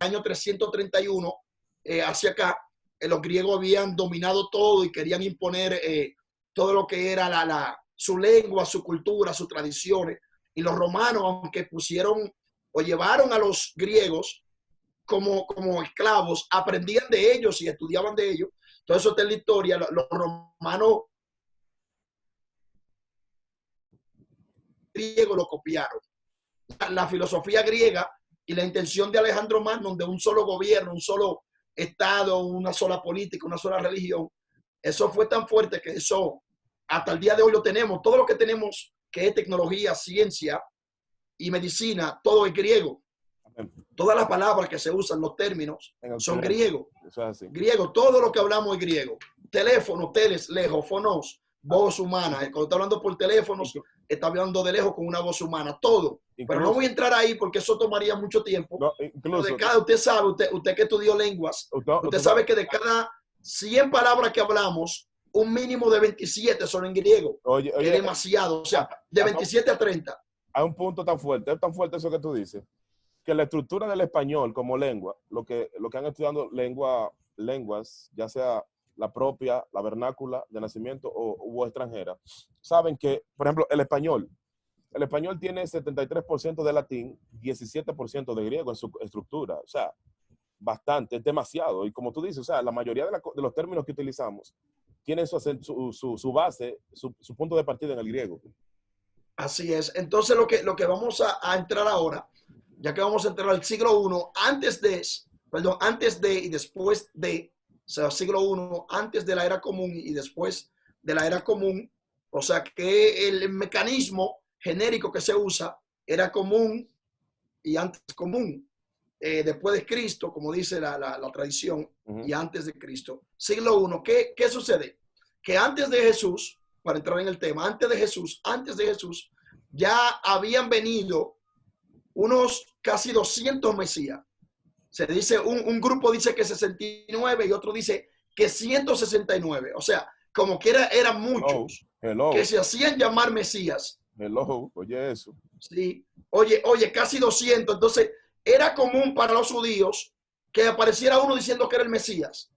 año 331 hacia acá, los griegos habían dominado todo y querían imponer todo lo que era su lengua, su cultura, sus tradiciones. Y los romanos, aunque pusieron o llevaron a los griegos como esclavos, aprendían de ellos y estudiaban de ellos. Todo eso está en la historia. Los romanos griegos lo copiaron. La filosofía griega y la intención de Alejandro Magno de un solo gobierno, un solo estado, una sola política, una sola religión, eso fue tan fuerte que eso hasta el día de hoy lo tenemos. Todo lo que tenemos, que es tecnología, ciencia y medicina, todo es griego. Todas las palabras que se usan, los términos, son griegos. Griego, todo lo que hablamos es griego. Teléfono, teles, lejos, fonos, voz humana. Cuando está hablando por teléfono, está hablando de lejos con una voz humana, todo. Incluso, pero no voy a entrar ahí porque eso tomaría mucho tiempo. No, incluso, usted sabe, usted que estudió lenguas, usted sabe que de cada 100 palabras que hablamos, un mínimo de 27 son en griego. Oye, es demasiado, o sea, de 27 a 30. Hay un punto tan fuerte, es tan fuerte eso que tú dices, que la estructura del español como lengua, lo que han estudiado lenguas, ya sea la propia, la vernácula de nacimiento o extranjera, saben que, por ejemplo, el español tiene 73% de latín, 17% de griego en su estructura. O sea, bastante, es demasiado. Y como tú dices, o sea, la mayoría de los términos que utilizamos tienen su base, su punto de partida en el griego. Así es. Entonces, lo que vamos a entrar ahora, ya que vamos a entrar al siglo I, antes de y después de, o sea, siglo I, antes de la era común y después de la era común, o sea, que el mecanismo genérico que se usa era común y antes común, después de Cristo, como dice la tradición, y antes de Cristo. Siglo I, ¿qué sucede? Que antes de Jesús, para entrar en el tema, antes de Jesús, ya habían venido unos casi 200 mesías. Se dice, un grupo dice que 69 y otro dice que 169. O sea, como que eran muchos que se hacían llamar mesías. Oye eso. Sí, oye, casi 200. Entonces, era común para los judíos que apareciera uno diciendo que era el Mesías.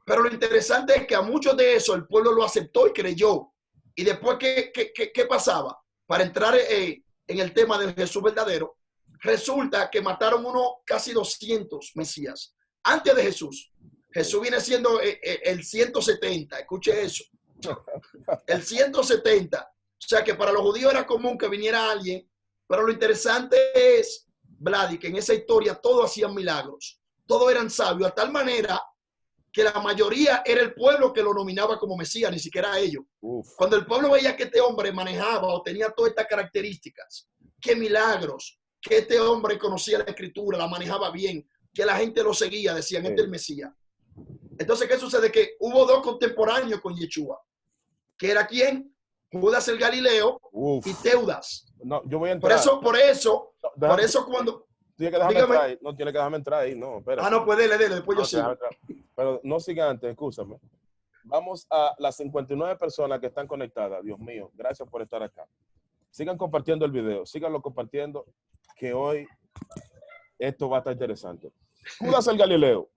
Pero lo interesante es que a muchos de esos el pueblo lo aceptó y creyó. Y después, ¿qué pasaba? Para entrar en el tema del Jesús verdadero, resulta que mataron casi 200 Mesías. Antes de Jesús. Jesús viene siendo el 170. Escuche eso. El 170. O sea que para los judíos era común que viniera alguien. Pero lo interesante es, Vladi, que en esa historia todos hacían milagros. Todos eran sabios. A tal manera que la mayoría era el pueblo que lo nominaba como Mesías, ni siquiera ellos. Cuando el pueblo veía que este hombre manejaba o tenía todas estas características, qué milagros, que este hombre conocía la escritura, la manejaba bien, que la gente lo seguía, decían, este es el Mesías. Entonces, ¿qué sucede? Que hubo dos contemporáneos con Yeshua, que era ¿quién? Judas el Galileo y Teudas. No, yo voy a entrar. Por eso cuando... Tienes que dejarme entrar ahí. No, tienes que dejarme entrar ahí. No, espera. No, pues dele, después yo sigo. Pero no siga antes, escúchame. Vamos a las 59 personas que están conectadas. Dios mío, gracias por estar acá. Sigan compartiendo el video, síganlo compartiendo, que hoy esto va a estar interesante. Judas el Galileo.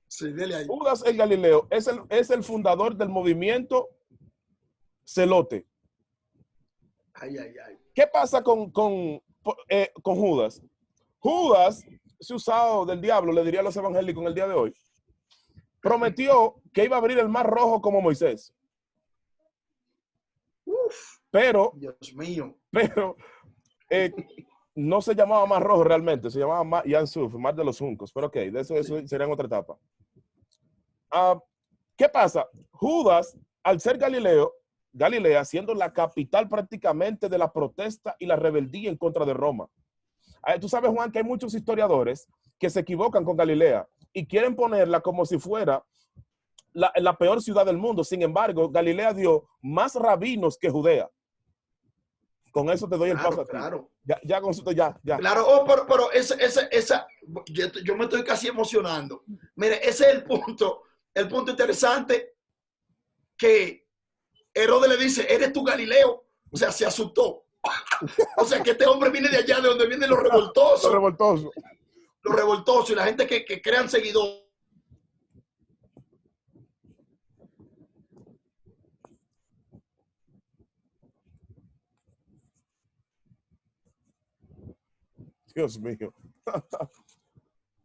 Sí, dele ahí. Judas el Galileo es el fundador del movimiento Celote. Ay. ¿Qué pasa con Judas? Judas, ese usado del diablo, le diría a los evangélicos en el día de hoy, prometió que iba a abrir el mar rojo como Moisés. Pero, Dios mío. Pero no se llamaba Mar Rojo realmente, se llamaba Mar Yansuf, Mar de los Juncos. Pero ok, de eso sería en otra etapa. ¿Qué pasa? Judas, al ser Galilea, siendo la capital prácticamente de la protesta y la rebeldía en contra de Roma. Tú sabes, Juan, que hay muchos historiadores que se equivocan con Galilea y quieren ponerla como si fuera la peor ciudad del mundo. Sin embargo, Galilea dio más rabinos que Judea. Con eso te doy el paso a ti. Claro. Ya con eso ya. Claro, pero yo me estoy casi emocionando. Mire, ese es el punto interesante, que Herodes le dice, ¿eres tú Galileo? O sea, se asustó. O sea, que este hombre viene de allá, de donde vienen los revoltosos. los revoltosos y la gente que crean seguidores. Dios mío.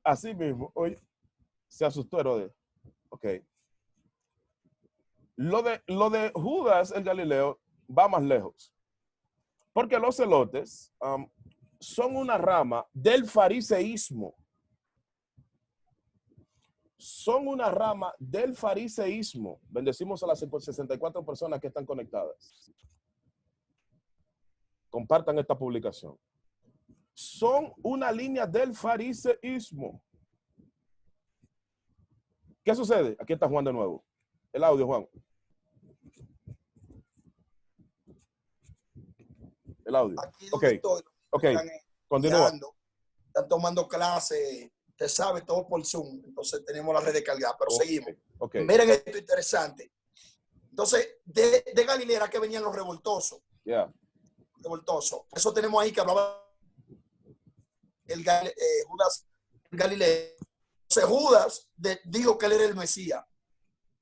Así mismo, hoy se asustó Herodes. Ok. Lo de Judas el Galileo va más lejos. Porque los celotes son una rama del fariseísmo. Son una rama del fariseísmo. Bendecimos a las 64 personas que están conectadas. Compartan esta publicación. Son una línea del fariseísmo. ¿Qué sucede? Aquí está Juan de nuevo. El audio, Juan. El audio. Aquí donde estoy, Continúa. Están tomando clases, te sabe, todo por Zoom. Entonces tenemos la red descargada, pero seguimos. Miren esto interesante. Entonces, de Galilea que venían los revoltosos. Revoltosos. Eso tenemos ahí que hablaba Judas Galileo. Entonces Judas dijo que él era el Mesías.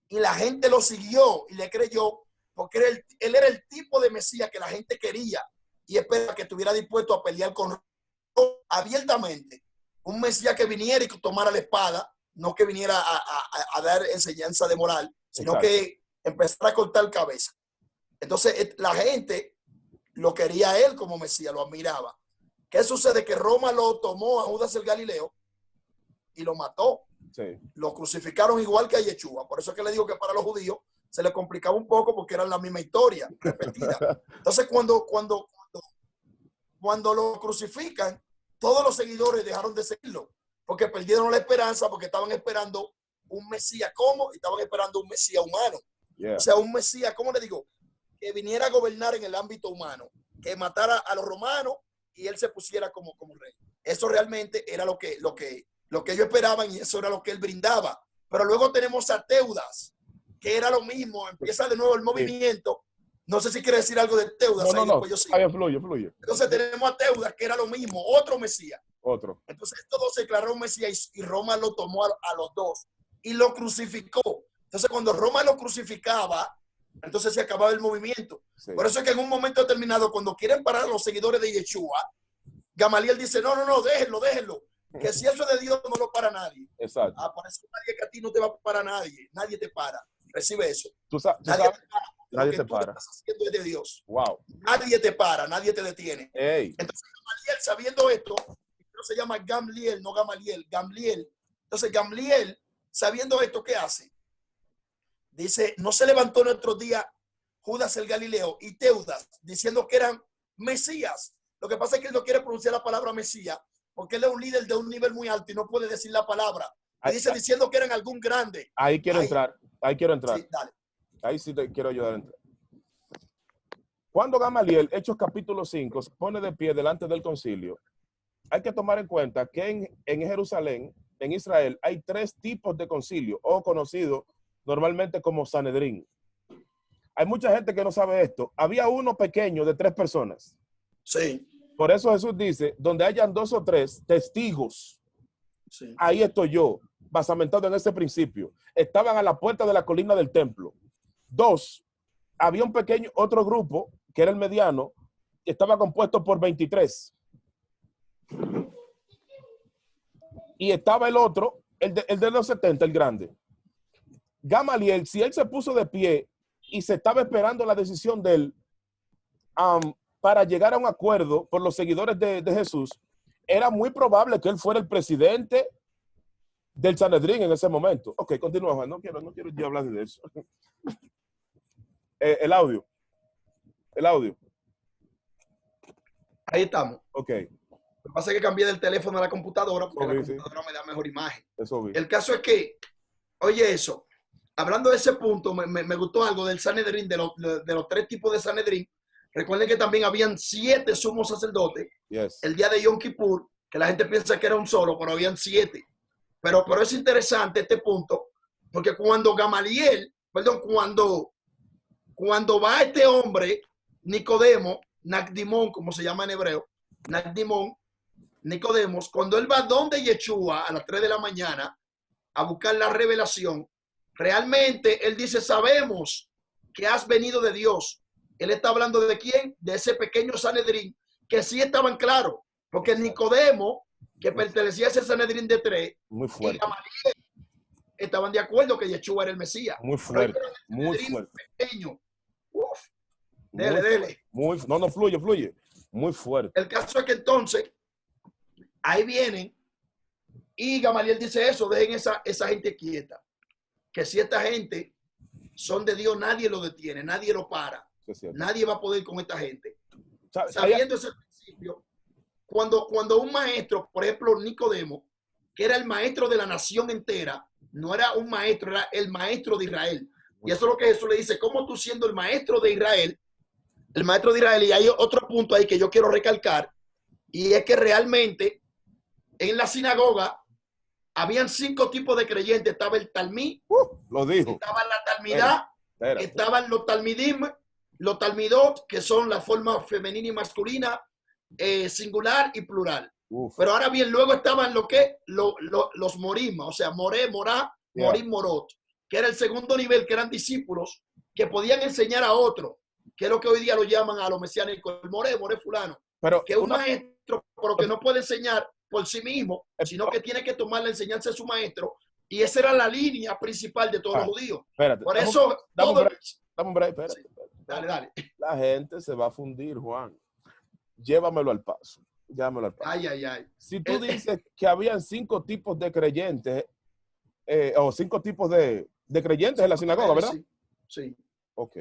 Y la gente lo siguió y le creyó porque él era el tipo de Mesías que la gente quería y espera que estuviera dispuesto a pelear con abiertamente. Un Mesías que viniera y que tomara la espada, no que viniera a dar enseñanza de moral, sino que empezara a cortar cabeza. Entonces la gente lo quería a él como Mesías, lo admiraba. ¿Qué sucede? Que Roma lo tomó a Judas el Galileo y lo mató. Sí. Lo crucificaron igual que a Yeshua. Por eso es que le digo que para los judíos se les complicaba un poco porque era la misma historia repetida. Entonces cuando lo crucifican, todos los seguidores dejaron de seguirlo porque perdieron la esperanza, porque estaban esperando un Mesías y estaban esperando un Mesías humano. O sea, un Mesías, ¿cómo le digo? Que viniera a gobernar en el ámbito humano, que matara a los romanos y él se pusiera como rey. Eso realmente era lo que ellos esperaban y eso era lo que él brindaba. Pero luego tenemos a Teudas, que era lo mismo. Empieza de nuevo el movimiento. No sé si quiere decir algo de Teudas. No. Fluye. Entonces tenemos a Teudas, que era lo mismo, otro Mesías. Otro. Entonces estos dos se declararon Mesías y Roma lo tomó a los dos y lo crucificó. Entonces cuando Roma lo crucificaba, entonces se acababa el movimiento. Sí. Por eso es que en un momento determinado, cuando quieren parar a los seguidores de Yeshua, Gamaliel dice, no, déjenlo. Que si eso es de Dios, no lo para nadie. Exacto. Por eso nadie que a ti no te va a parar nadie. Nadie te para. Recibe eso. Nadie te para. Estás haciendo es de Dios. Wow. Nadie te para, nadie te detiene. Ey. Entonces Gamaliel, sabiendo esto, no se llama Gamliel, no Gamaliel, Gamliel. Entonces Gamliel, sabiendo esto, ¿qué hace? Dice, no se levantó en otro día Judas el Galileo y Teudas, diciendo que eran Mesías. Lo que pasa es que él no quiere pronunciar la palabra Mesías, porque él es un líder de un nivel muy alto y no puede decir la palabra. Y dice diciendo que eran algún grande. Ahí quiero entrar. Sí, dale. Ahí sí te quiero ayudar a entrar. Cuando Gamaliel, Hechos capítulo 5, se pone de pie delante del concilio, hay que tomar en cuenta que en Jerusalén, en Israel, hay 3 tipos de concilio, o conocido normalmente como Sanedrín. Hay mucha gente que no sabe esto. Había uno pequeño de 3 personas. Sí. Por eso Jesús dice, donde hayan 2 o 3 testigos, sí, ahí estoy yo, basamentado en ese principio. Estaban a la puerta de la colina del templo. 2, había un pequeño, otro grupo, que era el mediano, que estaba compuesto por 23. Y estaba el otro, el de los 70, el grande. Gamaliel, si él se puso de pie y se estaba esperando la decisión de él, para llegar a un acuerdo por los seguidores de Jesús, era muy probable que él fuera el presidente del Sanedrín en ese momento. Ok, continúa, Juan. No quiero ya hablar de eso. El audio. Ahí estamos. Ok. Lo que pasa es que cambié del teléfono a la computadora porque la computadora me da mejor imagen. El caso es que, oye eso, hablando de ese punto, me gustó algo del Sanedrín, de los 3 tipos de Sanedrín. Recuerden que también habían 7 sumos sacerdotes. Yes. El día de Yom Kippur, que la gente piensa que era un solo, pero habían 7. Pero es interesante este punto, porque cuando va este hombre, Nicodemo, Nacdimón, como se llama en hebreo, Nacdimón, Nicodemos, cuando él va donde Yeshua a las 3 de la mañana a buscar la revelación, realmente él dice, sabemos que has venido de Dios. Él está hablando de quién, de ese pequeño Sanedrín, que sí estaban claros, porque Nicodemo, que pertenecía a ese Sanedrín de 3, Muy fuerte. y Gamaliel estaban de acuerdo que Yeshua era el Mesías. Muy fuerte. Muy fuerte. Pequeño. Uf. Dele. No, fluye. Muy fuerte. El caso es que entonces, ahí vienen, y Gamaliel dice eso, dejen esa gente quieta. Que si esta gente son de Dios, nadie lo detiene, nadie lo para. Nadie va a poder con esta gente. Sabiendo ese principio, cuando un maestro, por ejemplo, Nicodemo, que era el maestro de la nación entera, no era un maestro, era el maestro de Israel. Y eso es lo que Jesús le dice, ¿cómo tú siendo el maestro de Israel? El maestro de Israel, y hay otro punto ahí que yo quiero recalcar, y es que realmente en la sinagoga habían 5 tipos de creyentes. Estaba el talmid, lo dijo. Estaba la talmidá, estaban los talmidim, los talmidot, que son la forma femenina y masculina, singular y plural. Pero ahora bien, luego estaban los morim, o sea, moré, morá, morim, morot, que era el segundo nivel, que eran discípulos que podían enseñar a otro, que es lo que hoy día lo llaman a los mesiánicos, el moré fulano, pero que es un maestro, pero que no puede enseñar por sí mismo, sino que tiene que tomar la enseñanza de su maestro, y esa era la línea principal de todos los judíos. Espérate, por eso, dame un break, espérate. Sí. Dale. La gente se va a fundir, Juan. Llévamelo al paso. Ay. Si tú dices que habían 5 tipos de creyentes, o 5 tipos de creyentes en la sinagoga, ¿verdad? Sí. Ok.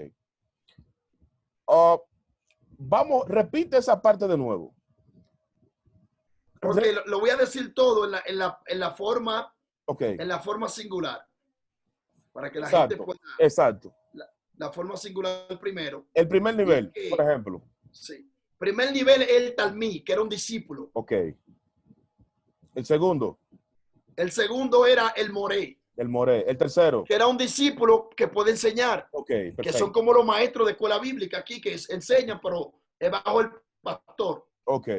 Vamos, repite esa parte de nuevo. Porque lo voy a decir todo en la forma, okay, en la forma singular, para que la exacto, gente pueda. Exacto. La forma singular primero. El primer nivel, por ejemplo. Sí. Primer nivel es el talmid, que era un discípulo. Ok. El segundo. El segundo era el moré. El moré. El tercero. Que era un discípulo que puede enseñar. Ok, perfecto. Que son como los maestros de escuela bíblica aquí, que enseñan, pero es bajo el pastor. Ok.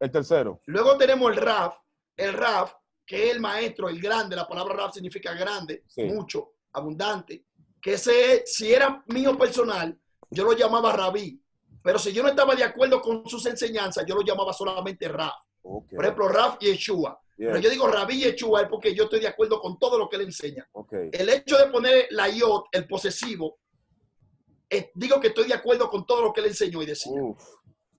El tercero. Luego tenemos el Raf. El Raf, que es el maestro, el grande. La palabra Raf significa grande, sí, mucho, abundante. Que ese, si era mío personal, yo lo llamaba Rabí. Pero si yo no estaba de acuerdo con sus enseñanzas, yo lo llamaba solamente Raf. Okay. Por ejemplo, Raf Yeshua. Yes. Pero yo digo Rabí Yeshua es porque yo estoy de acuerdo con todo lo que él enseña. Okay. El hecho de poner la yod, el posesivo, digo que estoy de acuerdo con todo lo que él enseñó y decía.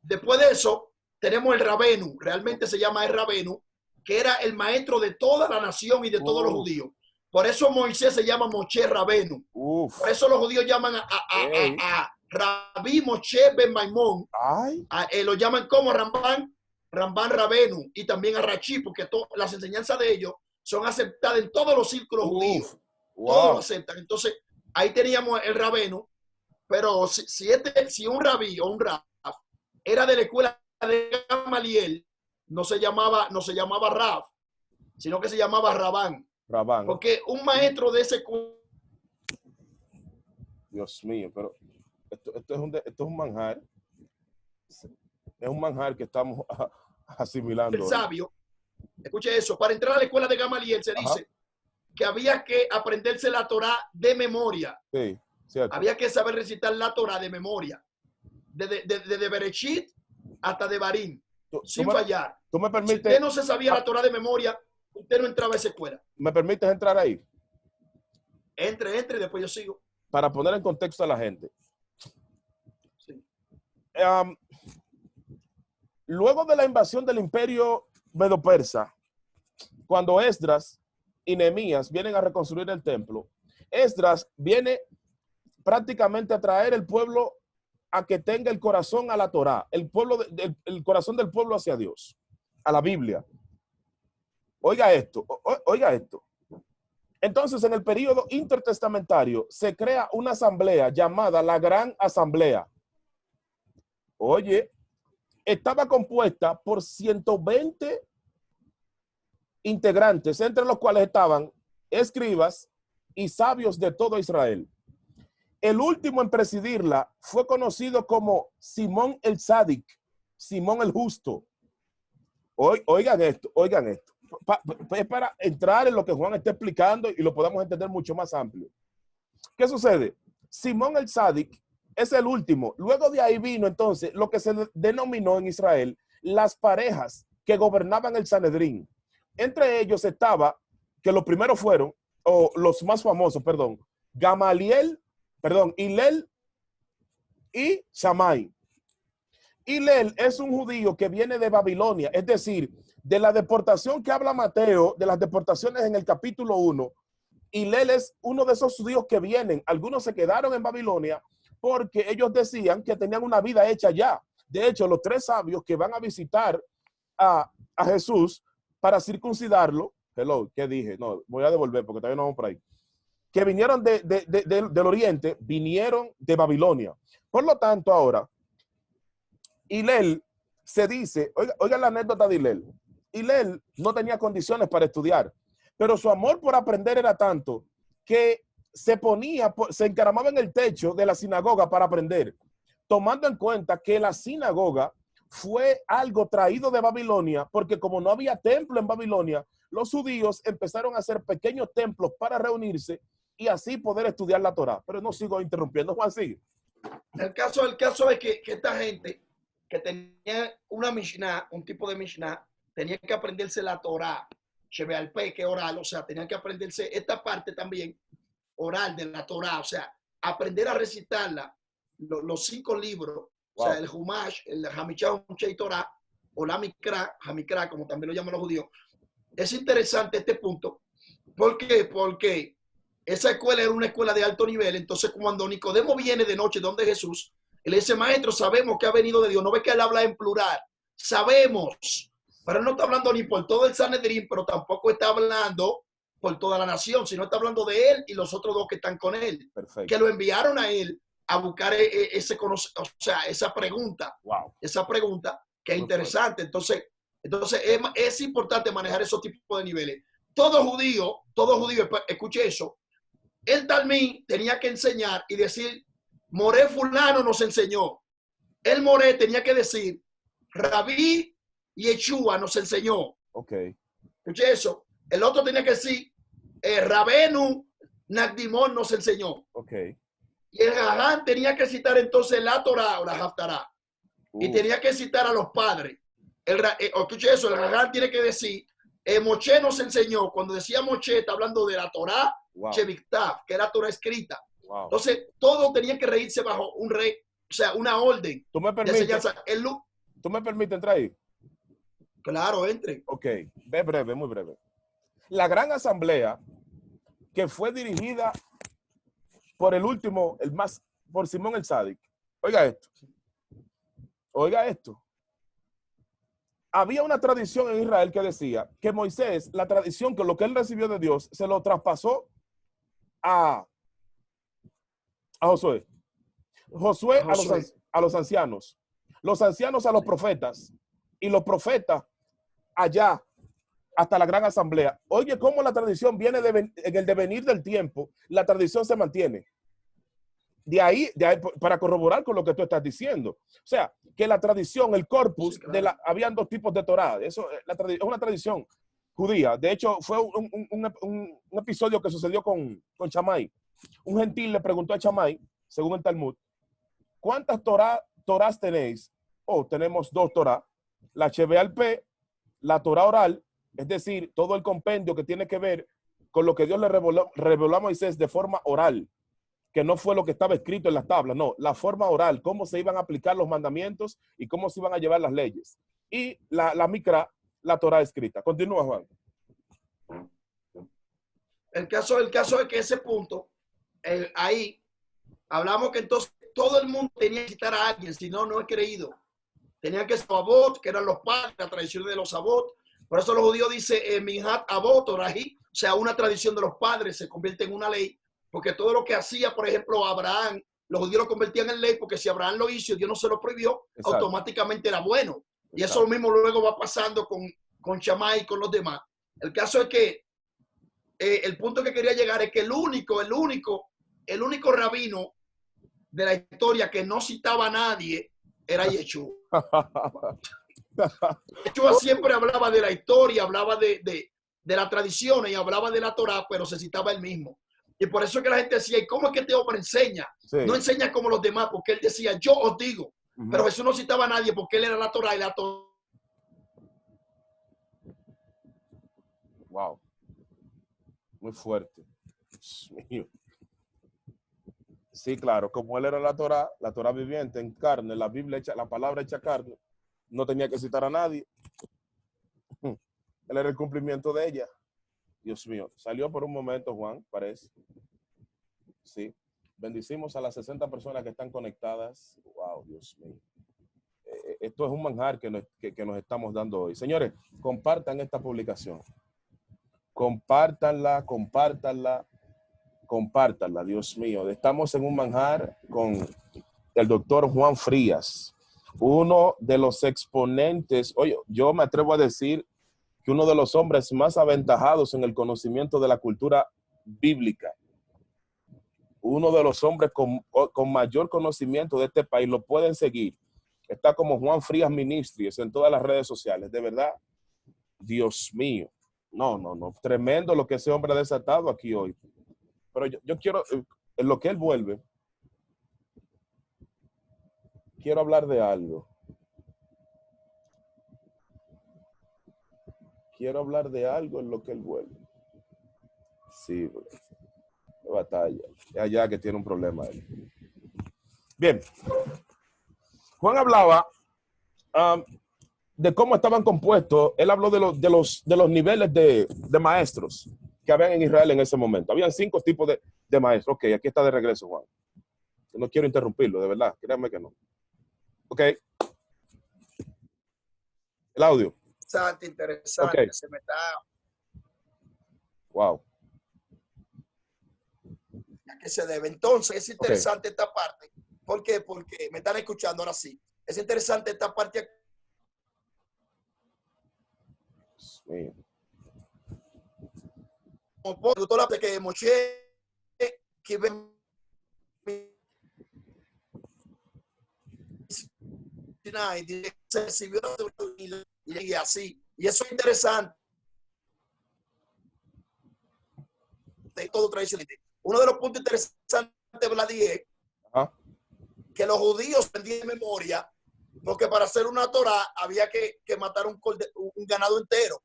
Después de eso, tenemos el Rabenu. Realmente se llama el Rabenu, que era el maestro de toda la nación y de todos los judíos. Por eso Moisés se llama Moshe Rabenu. Por eso los judíos llaman a Rabí Moshe Ben Maimón. Lo llaman como Ramban Rabenu, y también a Rachi, porque las enseñanzas de ellos son aceptadas en todos los círculos judíos. Todos lo aceptan. Entonces, ahí teníamos el Rabenu, pero si un rabí o un rab era de la escuela de Gamaliel, no se llamaba Rab, sino que se llamaba Rabán. Porque un maestro de ese... Dios mío, pero esto es un manjar. Es un manjar que estamos asimilando. El sabio, escuche eso, para entrar a la escuela de Gamaliel se dice que había que aprenderse la Torá de memoria. Sí, cierto. Había que saber recitar la Torá de memoria. Desde Bereshit hasta Devarim, sin fallar. ¿Tú me permites? Si usted no se sabía la Torá de memoria, usted no entraba a esa escuela. ¿Me permites entrar ahí? Entre, y después yo sigo. Para poner en contexto a la gente. Sí. Luego de la invasión del imperio medo-persa, cuando Esdras y Nehemías vienen a reconstruir el templo, Esdras viene prácticamente a traer el pueblo a que tenga el corazón a la Torá, el corazón del pueblo hacia Dios, a la Biblia. Oiga esto, oiga esto. Entonces, en el período intertestamentario se crea una asamblea llamada la Gran Asamblea. Oye, estaba compuesta por 120 integrantes, entre los cuales estaban escribas y sabios de todo Israel. El último en presidirla fue conocido como Simón el Sádic, Simón el Justo. Oigan esto, oigan esto. Es para entrar en lo que Juan está explicando y lo podamos entender mucho más amplio. ¿Qué sucede? Simón el Sádic es el último. Luego de ahí vino entonces lo que se denominó en Israel las parejas que gobernaban el Sanedrín. Entre ellos estaba, que los primeros fueron, o los más famosos, perdón, Gamaliel, perdón, Hillel y Shammai. Hillel es un judío que viene de Babilonia, es decir, de la deportación que habla Mateo, de las deportaciones en el capítulo 1, Hillel es uno de esos judíos que vienen. Algunos se quedaron en Babilonia porque ellos decían que tenían una vida hecha allá. De hecho, los 3 sabios que van a visitar a Jesús para circuncidarlo, ¿qué dije? No, voy a devolver porque todavía no vamos por ahí. Que vinieron del oriente, vinieron de Babilonia. Por lo tanto, ahora, Hillel se dice, oigan la anécdota de Hillel. Hillel no tenía condiciones para estudiar, pero su amor por aprender era tanto que se encaramaba en el techo de la sinagoga para aprender, tomando en cuenta que la sinagoga fue algo traído de Babilonia, porque como no había templo en Babilonia, los judíos empezaron a hacer pequeños templos para reunirse y así poder estudiar la Torá. Pero no sigo interrumpiendo, Juan, sigue. El caso es que esta gente que tenía una Mishnah, un tipo de Mishnah, tenía que aprenderse la Torá, Shebeal Pei, que oral, o sea, tenían que aprenderse esta parte también oral de la Torá, o sea, aprender a recitarla, los 5 libros, wow. O sea, el Humash, el Hamichah, Humchei Torah, o la Mikra, Hamikra, como también lo llaman los judíos. Es interesante este punto. ¿Por qué? Porque esa escuela era una escuela de alto nivel. Entonces, cuando Nicodemo viene de noche donde Jesús, él dice, maestro, sabemos que ha venido de Dios. No ve que él habla en plural. Sabemos. Pero él no está hablando ni por todo el Sanedrín, pero tampoco está hablando por toda la nación, sino está hablando de él y los otros 2 que están con él. Perfecto. Que lo enviaron a él a buscar esa pregunta. Wow. Esa pregunta que es interesante. Entonces es importante manejar esos tipos de niveles. Todo judío, escuche eso, el Talmid tenía que enseñar y decir, Moré fulano nos enseñó. El Moré tenía que decir, Rabí Yeshua nos enseñó. Ok. Escuche eso. El otro tenía que decir, Rabenu Nagdimón nos enseñó. Ok. Y el Jaján tenía que citar entonces la Torah o la Haftará. Y tenía que citar a los padres. Escuche eso, el Jaján tiene que decir, Moshe nos enseñó. Cuando decía Moshe, está hablando de la Torah, wow. Sheviktav, que era Torah escrita. Wow. Entonces, todos tenían que reírse bajo un rey, o sea, una orden. ¿Tú me permites entrar ahí? Claro, entre. Ok, ve breve, muy breve. La gran asamblea que fue dirigida por por Simón el Sádic. Oiga esto. Oiga esto. Había una tradición en Israel que decía que Moisés, la tradición que lo que él recibió de Dios, se lo traspasó a Josué. Josué a los ancianos. Los ancianos a los profetas. Y los profetas allá hasta la gran asamblea. Oye, cómo la tradición viene en el devenir del tiempo, la tradición se mantiene. De ahí, para corroborar con lo que tú estás diciendo. O sea, que la tradición, el corpus, sí, claro. Habían 2 tipos de Torá. Eso es una tradición judía. De hecho, fue un episodio que sucedió con Shammai. Un gentil le preguntó a Shammai, según el Talmud, ¿cuántas Torás tenéis? Tenemos 2 Torá. La Shebeal Pei, la Torá oral, es decir, todo el compendio que tiene que ver con lo que Dios le reveló a Moisés de forma oral, que no fue lo que estaba escrito en las tablas, no, la forma oral, cómo se iban a aplicar los mandamientos y cómo se iban a llevar las leyes. Y la Mikra, la Torá escrita. Continúa, Juan. El caso es que ese punto, ahí, hablamos que entonces todo el mundo tenía que citar a alguien, si no, no es creído. Tenían que ser Abot, que eran los padres, la tradición de los Abot. Por eso los judíos dicen Mihat Abot, Orají, o sea, una tradición de los padres se convierte en una ley, porque todo lo que hacía, por ejemplo, Abraham, los judíos lo convertían en ley, porque si Abraham lo hizo y Dios no se lo prohibió, exacto, automáticamente era bueno. Y exacto, eso mismo luego va pasando con Shammai y con los demás. El caso es que el punto que quería llegar es que el único rabino de la historia que no citaba a nadie era Yeshua. Yeshua siempre hablaba de la historia, hablaba de la tradición y hablaba de la Torá, pero se citaba él mismo. Y por eso es que la gente decía, ¿y cómo es que este hombre enseña? Sí. No enseña como los demás, porque él decía, yo os digo. Pero Jesús no citaba a nadie porque él era la Torá y la Torá. Wow. Muy fuerte. Dios mío. Sí, claro, como él era la Torá viviente en carne, la Biblia hecha, la palabra hecha carne, no tenía que citar a nadie. Él era el cumplimiento de ella. Dios mío, salió por un momento, Juan, parece. Sí. Bendicimos a las 60 personas que están conectadas. Wow, Dios mío. Esto es un manjar que nos estamos dando hoy. Señores, compartan esta publicación. Compártanla, Dios mío. Estamos en un manjar con el doctor Juan Frías, uno de los exponentes. Oye, yo me atrevo a decir que uno de los hombres más aventajados en el conocimiento de la cultura bíblica, uno de los hombres con mayor conocimiento de este país. Lo pueden seguir. Está como Juan Frías Ministries en todas las redes sociales. De verdad, Dios mío. No. Tremendo lo que ese hombre ha desatado aquí hoy. Pero yo quiero, en lo que él vuelve, quiero hablar de algo. Quiero hablar de algo en lo que él vuelve. Sí, batalla. Ya que tiene un problema él. Bien. Juan hablaba de cómo estaban compuestos. Él habló de los niveles de maestros que habían en Israel en ese momento. Habían 5 tipos de maestros. Ok, aquí está de regreso, Juan. No quiero interrumpirlo, de verdad. Créanme que no. Ok. El audio. Interesante. Okay. Se me está... Wow. ¿A qué se debe? Entonces, es interesante esta parte. ¿Por qué? Porque me están escuchando ahora sí. Es interesante esta parte. Sí. Como doctora, que Moshe, que se recibió y así. Y eso es interesante. De todo tradicionalmente. Uno de los puntos interesantes de Vladi es que los judíos aprendían de memoria, porque para hacer una Torah había que matar un ganado entero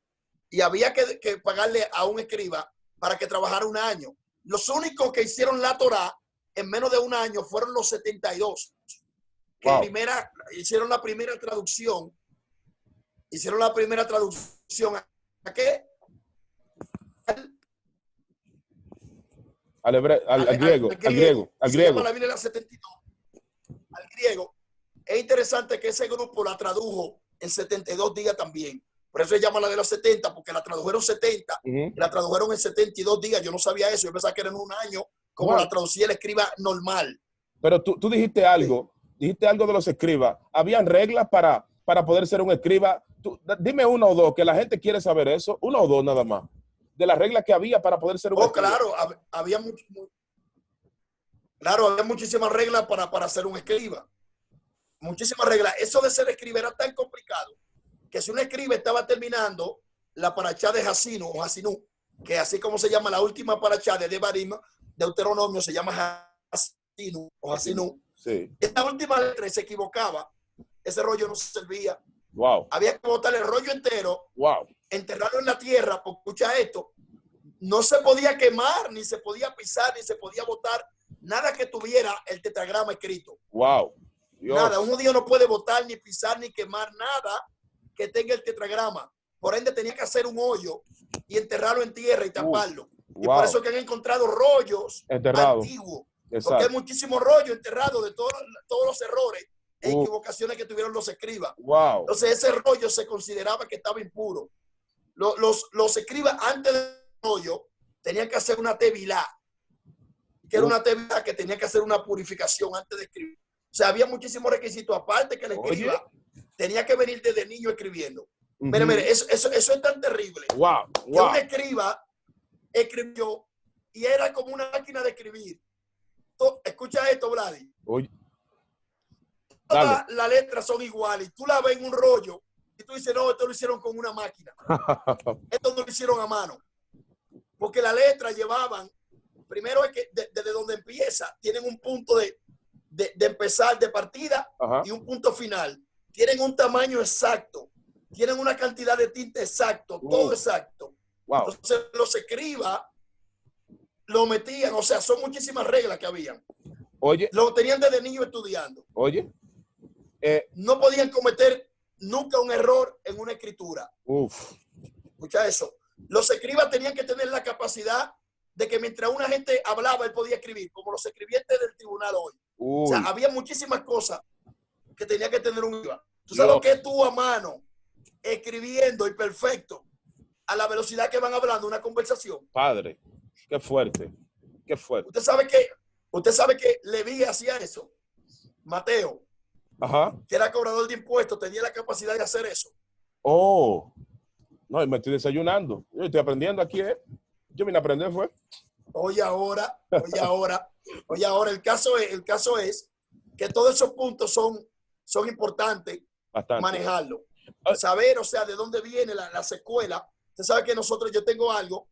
y había que pagarle a un escriba para que trabajara un año. Los únicos que hicieron la Torah en menos de un año fueron los 72. Que hicieron la primera traducción. Hicieron la primera traducción. ¿A qué? Al griego. Se llama la Biblia 72. Al griego. Es interesante que ese grupo la tradujo en 72 días también. Por eso se llama la de los 70, porque la tradujeron 70 y la tradujeron en 72 días. Yo no sabía eso. Yo pensaba que era en un año, como la traducía el escriba normal. Pero tú dijiste algo. Sí. Dijiste algo de los escribas. ¿Habían reglas para poder ser un escriba? Dime 1 o 2, que la gente quiere saber eso. 1 o 2 nada más. De las reglas que había para poder ser un escriba. Claro, había muchísimas reglas para ser un escriba. Muchísimas reglas. Eso de ser escriba era tan complicado que si un escriba estaba terminando la parachá de Hasinu o Hasinú, que así como se llama la última parachá de Devarim, Deuteronomio, se llama Hasinu o Hasinú. Sí. Esta última letra se equivocaba, ese rollo no se servía. Wow. Había que botar el rollo entero, enterrarlo en la tierra, porque escucha esto, no se podía quemar, ni se podía pisar, ni se podía botar nada que tuviera el tetragrama escrito. Wow. Dios. Nada, un judío no puede botar, ni pisar, ni quemar nada que tenga el tetragrama. Por ende tenía que hacer un hoyo y enterrarlo en tierra y taparlo. Y por eso que han encontrado rollos antiguos. Exacto. Porque hay muchísimos rollos enterrados de todos los errores e equivocaciones que tuvieron los escribas. Wow. Entonces ese rollo se consideraba que estaba impuro. Los escribas antes del rollo tenían que hacer una tevilá, que era una tevilá que tenía que hacer una purificación antes de escribir. O sea, había muchísimos requisitos, aparte que el escriba tenía que venir desde niño escribiendo. Mire, eso es tan terrible. Wow. Que un escriba escribió y era como una máquina de escribir. Escucha esto, Vladi. Oye. Todas las letras son iguales. Tú la ves en un rollo Y tú dices, no, esto lo hicieron con una máquina. Esto no lo hicieron a mano. Porque la letra llevaban, primero es que desde donde empieza, tienen un punto de empezar, de partida, y un punto final. Tienen un tamaño exacto. Tienen una cantidad de tinta exacto, todo exacto. Wow. Entonces los escribas lo metían, o sea, son muchísimas reglas que habían. Oye. Lo tenían desde niño estudiando. Oye. No podían cometer nunca un error en una escritura. Escucha eso. Los escribas tenían que tener la capacidad de que mientras una gente hablaba, él podía escribir, como los escribientes del tribunal hoy. O sea, había muchísimas cosas que tenía que tener un escriba. ¿Tú sabes lo que es tú a mano, escribiendo y perfecto, a la velocidad que van hablando una conversación? Padre, qué fuerte, qué fuerte. Usted sabe que Leví hacía eso. Mateo, que era cobrador de impuestos, tenía la capacidad de hacer eso. Oh, no, me estoy desayunando. Yo estoy aprendiendo aquí, ¿eh? Yo vine a aprender, fue. Oye ahora, el caso es que todos esos puntos son importantes. Bastante. Manejarlo. Saber, o sea, de dónde viene la secuela. Usted sabe que yo tengo algo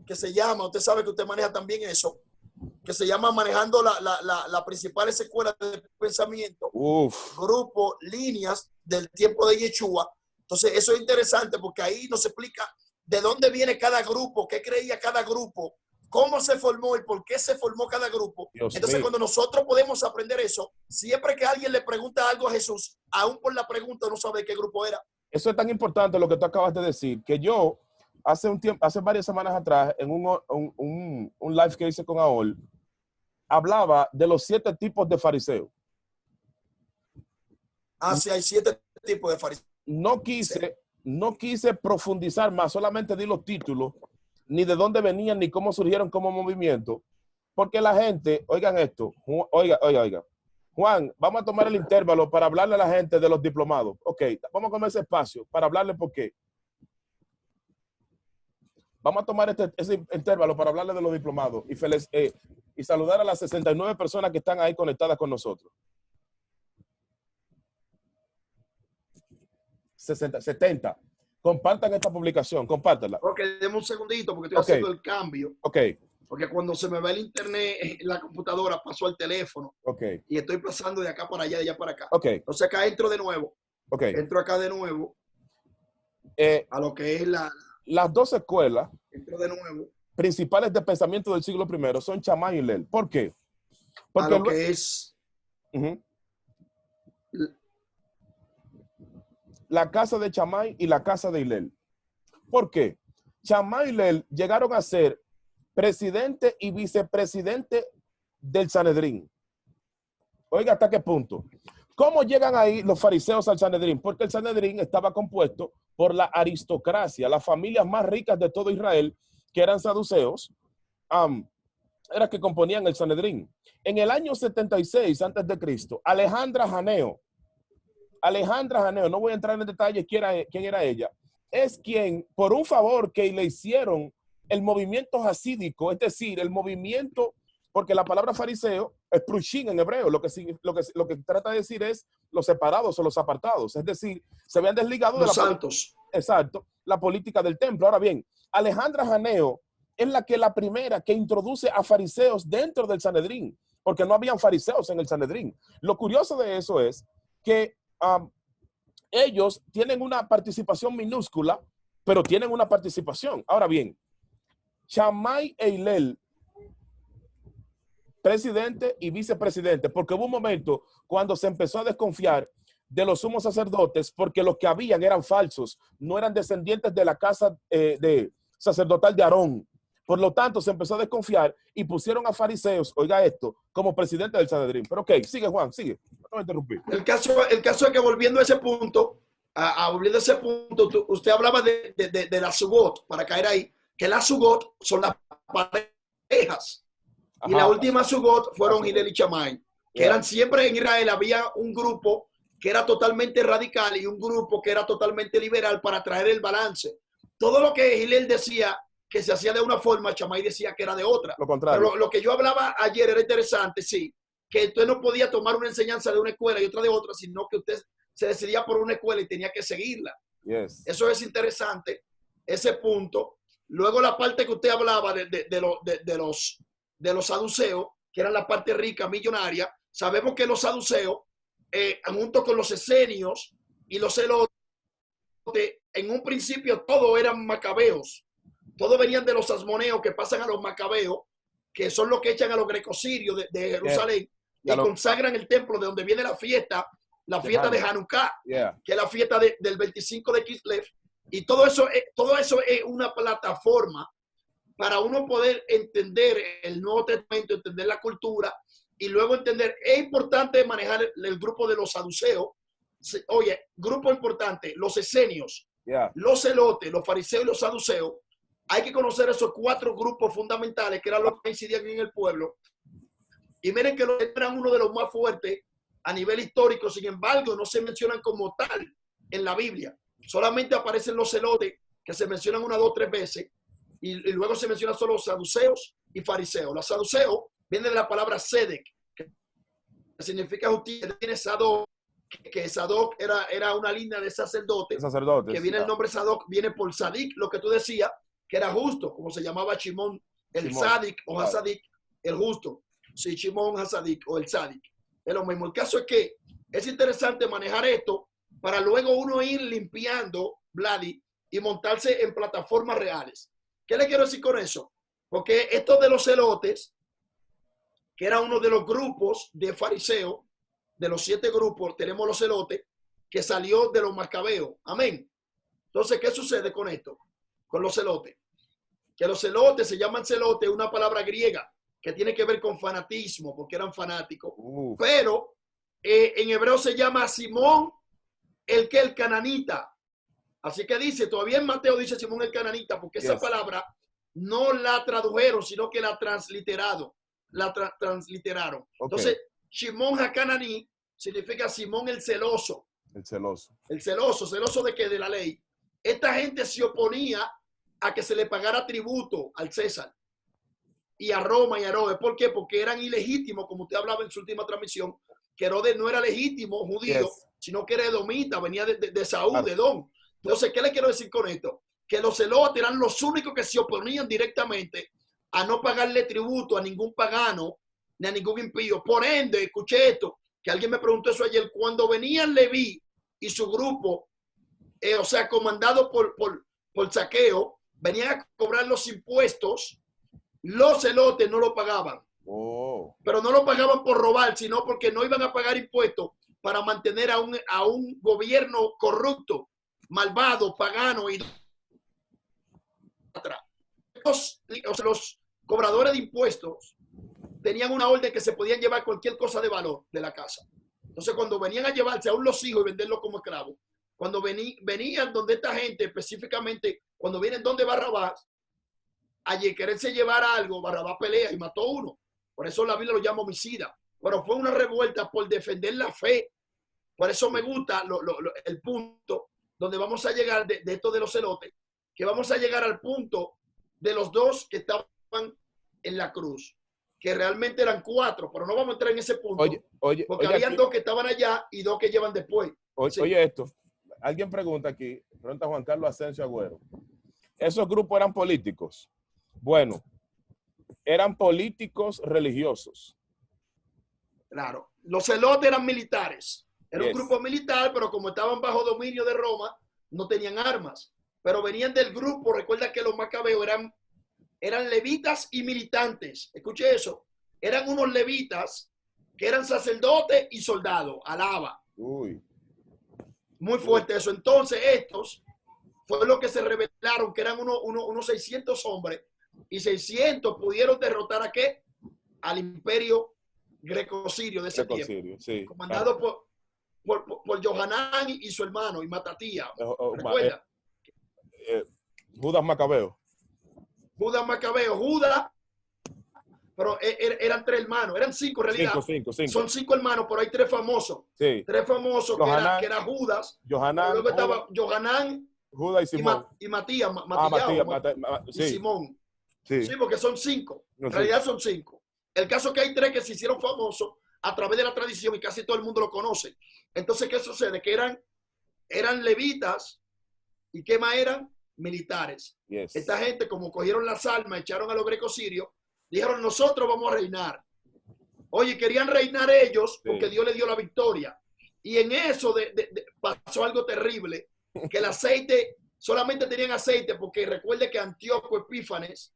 que se llama, usted sabe que usted maneja también eso, que se llama manejando la principales secuelas de pensamiento, grupos, líneas del tiempo de Yeshua. Entonces, eso es interesante porque ahí nos explica de dónde viene cada grupo, qué creía cada grupo, cómo se formó y por qué se formó cada grupo. Entonces, cuando nosotros podemos aprender eso, siempre que alguien le pregunta algo a Jesús, aún por la pregunta no sabe de qué grupo era. Eso es tan importante lo que tú acabas de decir, que yo hace varias semanas atrás, en un live que hice con Aol, hablaba de los 7 tipos de fariseos. Sí, hay 7 tipos de fariseos. No quise profundizar más, solamente di los títulos, ni de dónde venían, ni cómo surgieron como movimiento, porque la gente, oigan esto, oiga. Juan, vamos a tomar el intervalo para hablarle a la gente de los diplomados. Ok, vamos a comer ese espacio para hablarle por qué. Vamos a tomar ese intervalo para hablarle de los diplomados y saludar a las 69 personas que están ahí conectadas con nosotros. 70. Compartan esta publicación, compártela. Ok, deme un segundito porque estoy haciendo el cambio. Ok. Porque cuando se me va el internet, la computadora pasó al teléfono. Ok. Y estoy pasando de acá para allá, de allá para acá. Ok. Entonces acá entro de nuevo. Ok. Entro acá de nuevo. A lo que es las 2 escuelas entro de nuevo. Principales de pensamiento del siglo I son Shammai y Hillel. ¿Por qué? Porque a lo que es la casa de Shammai y la casa de Hillel. ¿Por qué? Shammai y Hillel llegaron a ser presidente y vicepresidente del Sanedrín. Oiga, ¿hasta qué punto? ¿Cómo llegan ahí los fariseos al Sanedrín? Porque el Sanedrín estaba compuesto por la aristocracia, las familias más ricas de todo Israel, que eran saduceos, eran que componían el Sanedrín. En el año 76 a.C., Alejandra Janeo, no voy a entrar en detalles quién era ella, es quien, por un favor que le hicieron el movimiento hasídico, es decir, el movimiento, porque la palabra fariseo es prushin en hebreo, lo que trata de decir es los separados o los apartados, es decir, se habían desligado de los santos. Exacto, la política del templo. Ahora bien, Alejandra Janeo es la primera que introduce a fariseos dentro del Sanedrín, porque no habían fariseos en el Sanedrín. Lo curioso de eso es que ellos tienen una participación minúscula, pero tienen una participación. Ahora bien, Shammai e Hillel, presidente y vicepresidente, porque hubo un momento cuando se empezó a desconfiar de los sumos sacerdotes, porque los que habían eran falsos, no eran descendientes de la casa de sacerdotal de Aarón. Por lo tanto, se empezó a desconfiar y pusieron a fariseos, oiga esto, como presidente del Sanedrín. Pero ok, sigue Juan, sigue. No me interrumpí. El caso es que volviendo a ese punto, usted hablaba de la sugot, para caer ahí, que las sugot son las parejas. Ajá. Y la última sugot fueron Hillel y Shammai, que eran siempre en Israel, había un grupo que era totalmente radical y un grupo que era totalmente liberal para traer el balance. Todo lo que Hillel decía que se hacía de una forma, Shammai decía que era de otra. Lo contrario. Pero lo que yo hablaba ayer era interesante, sí, que usted no podía tomar una enseñanza de una escuela y otra de otra, sino que usted se decidía por una escuela y tenía que seguirla. Yes. Eso es interesante, ese punto. Luego la parte que usted hablaba de los saduceos, que eran la parte rica, millonaria. Sabemos que los saduceos, junto con los esenios y los celotes, en un principio todos eran macabeos. Todos venían de los asmoneos que pasan a los macabeos, que son los que echan a los grecosirios de Jerusalén, y consagran el templo de donde viene la fiesta de Hanukkah, que es la fiesta del 25 de Kislev. Y todo eso es una plataforma para uno poder entender el Nuevo Testamento, entender la cultura y luego entender. Es importante manejar el grupo de los saduceos. Oye, grupo importante, los esenios, los celotes, los fariseos y los saduceos. Hay que conocer esos 4 grupos fundamentales que eran los que incidían en el pueblo. Y miren que eran uno de los más fuertes a nivel histórico. Sin embargo, no se mencionan como tal en la Biblia. Solamente aparecen los celotes, que se mencionan 1, 2, 3 veces. Y luego se mencionan solo los saduceos y fariseos. Los saduceos vienen de la palabra Sedek, que significa justicia. Tiene Sadoc, que Sadoc era una línea de sacerdotes. Que viene el nombre Sadoc, viene por Sadik, lo que tú decías, que era justo, como se llamaba Shimón, el Sadik o Hasadik, el justo. Sí, Shimón, Hasadik o el Sadik. Es lo mismo. El caso es que es interesante manejar esto para luego uno ir limpiando, Vladi, y montarse en plataformas reales. ¿Qué le quiero decir con eso? Porque esto de los celotes, que era uno de los grupos de fariseos, de los 7 grupos, tenemos los celotes, que salió de los macabeos. Amén. Entonces, ¿qué sucede con esto? Con los celotes. Que los celotes se llaman celotes, una palabra griega que tiene que ver con fanatismo, porque eran fanáticos. Pero en hebreo se llama Simón el cananita. Así que dice, todavía en Mateo dice Simón el cananita, porque esa palabra no la tradujeron, sino que la transliteraron. Entonces, Simón HaCananí significa Simón el celoso. El celoso. El celoso. ¿Celoso de qué? De la ley. Esta gente se oponía a que se le pagara tributo al César y a Roma y a Herodes. ¿Por qué? Porque eran ilegítimos, como usted hablaba en su última transmisión, que Herodes no era legítimo judío, sino que era edomita, venía de Saúl, de Edom. Entonces, ¿qué le quiero decir con esto? Que los celotes eran los únicos que se oponían directamente a no pagarle tributo a ningún pagano ni a ningún impío. Por ende, escuché esto, que alguien me preguntó eso ayer, cuando venía Leví y su grupo, o sea, comandado por Zaqueo, venían a cobrar los impuestos, los celotes no lo pagaban. Pero no lo pagaban por robar, sino porque no iban a pagar impuestos para mantener a un gobierno corrupto, malvado, pagano y los cobradores de impuestos tenían una orden que se podían llevar cualquier cosa de valor de la casa. Entonces, cuando venían a llevarse aún los hijos y venderlos como esclavos, cuando venían donde esta gente, específicamente cuando vienen donde Barrabás, allí quererse llevar algo, Barrabás pelea y mató a uno. Por eso la Biblia lo llama homicida. Pero fue una revuelta por defender la fe. Por eso me gusta el punto donde vamos a llegar de esto de los celotes, que vamos a llegar al punto de los 2 que estaban en la cruz, que realmente eran 4, pero no vamos a entrar en ese punto, porque habían 2 que estaban allá y 2 que llevan después. Oye esto, alguien pregunta aquí, pregunta Juan Carlos Asensio Agüero, ¿esos grupos eran políticos? Bueno, eran políticos religiosos. Claro, los celotes eran militares. Era un grupo militar, pero como estaban bajo dominio de Roma, no tenían armas. Pero venían del grupo, recuerda que los macabeos eran levitas y militantes. Escuche eso. Eran unos levitas que eran sacerdotes y soldados. Alaba. Muy fuerte eso. Entonces estos fue lo que se revelaron, que eran unos 600 hombres. Y 600 pudieron derrotar ¿a qué? Al imperio greco-sirio de ese tiempo. Sí, comandado por Johanán y su hermano, y Matatía. ¿Recuerda? Judas Macabeo. Judas, pero eran 3 hermanos, eran 5 en realidad. 5. Son 5 hermanos, pero hay 3 famosos. Sí. 3 famosos que era Judas. Luego estaba Johanán, Judas y Simón. Y Matías, y Simón. Sí, porque son 5. En realidad son 5. El caso es que hay 3 que se hicieron famosos a través de la tradición y casi todo el mundo lo conoce. Entonces, ¿qué sucede? Que eran levitas ¿Y qué más eran? Militares. Yes. Esta gente, como cogieron las armas, echaron a los grecos sirios, dijeron, nosotros vamos a reinar. Oye, querían reinar ellos porque Dios les dio la victoria. Y en eso pasó algo terrible, que el aceite, solamente tenían aceite, porque recuerde que Antíoco Epífanes,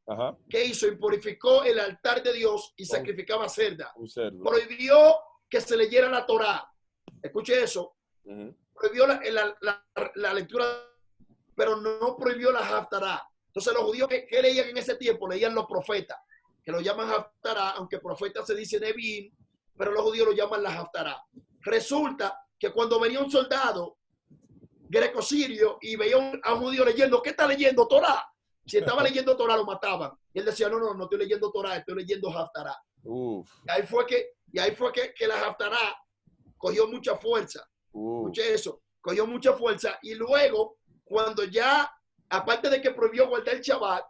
¿qué hizo? Impurificó el altar de Dios y sacrificaba cerda. Prohibió que se leyera la Torá. Escuche eso. Prohibió la lectura, pero no prohibió la Haftará. Entonces los judíos que leían en ese tiempo, leían los profetas, que lo llaman Haftará, aunque profeta se dice Nevi'im, pero los judíos lo llaman la Haftará. Resulta que cuando venía un soldado greco-sirio y veía a un judío leyendo, ¿qué está leyendo? Torá. Si estaba leyendo Torá, lo mataban. Y él decía, no estoy leyendo Torá, estoy leyendo Haftará. Y ahí fue que la Haftará cogió mucha fuerza. Escuché eso, cogió mucha fuerza. Y luego, cuando ya, aparte de que prohibió guardar el Shabbat,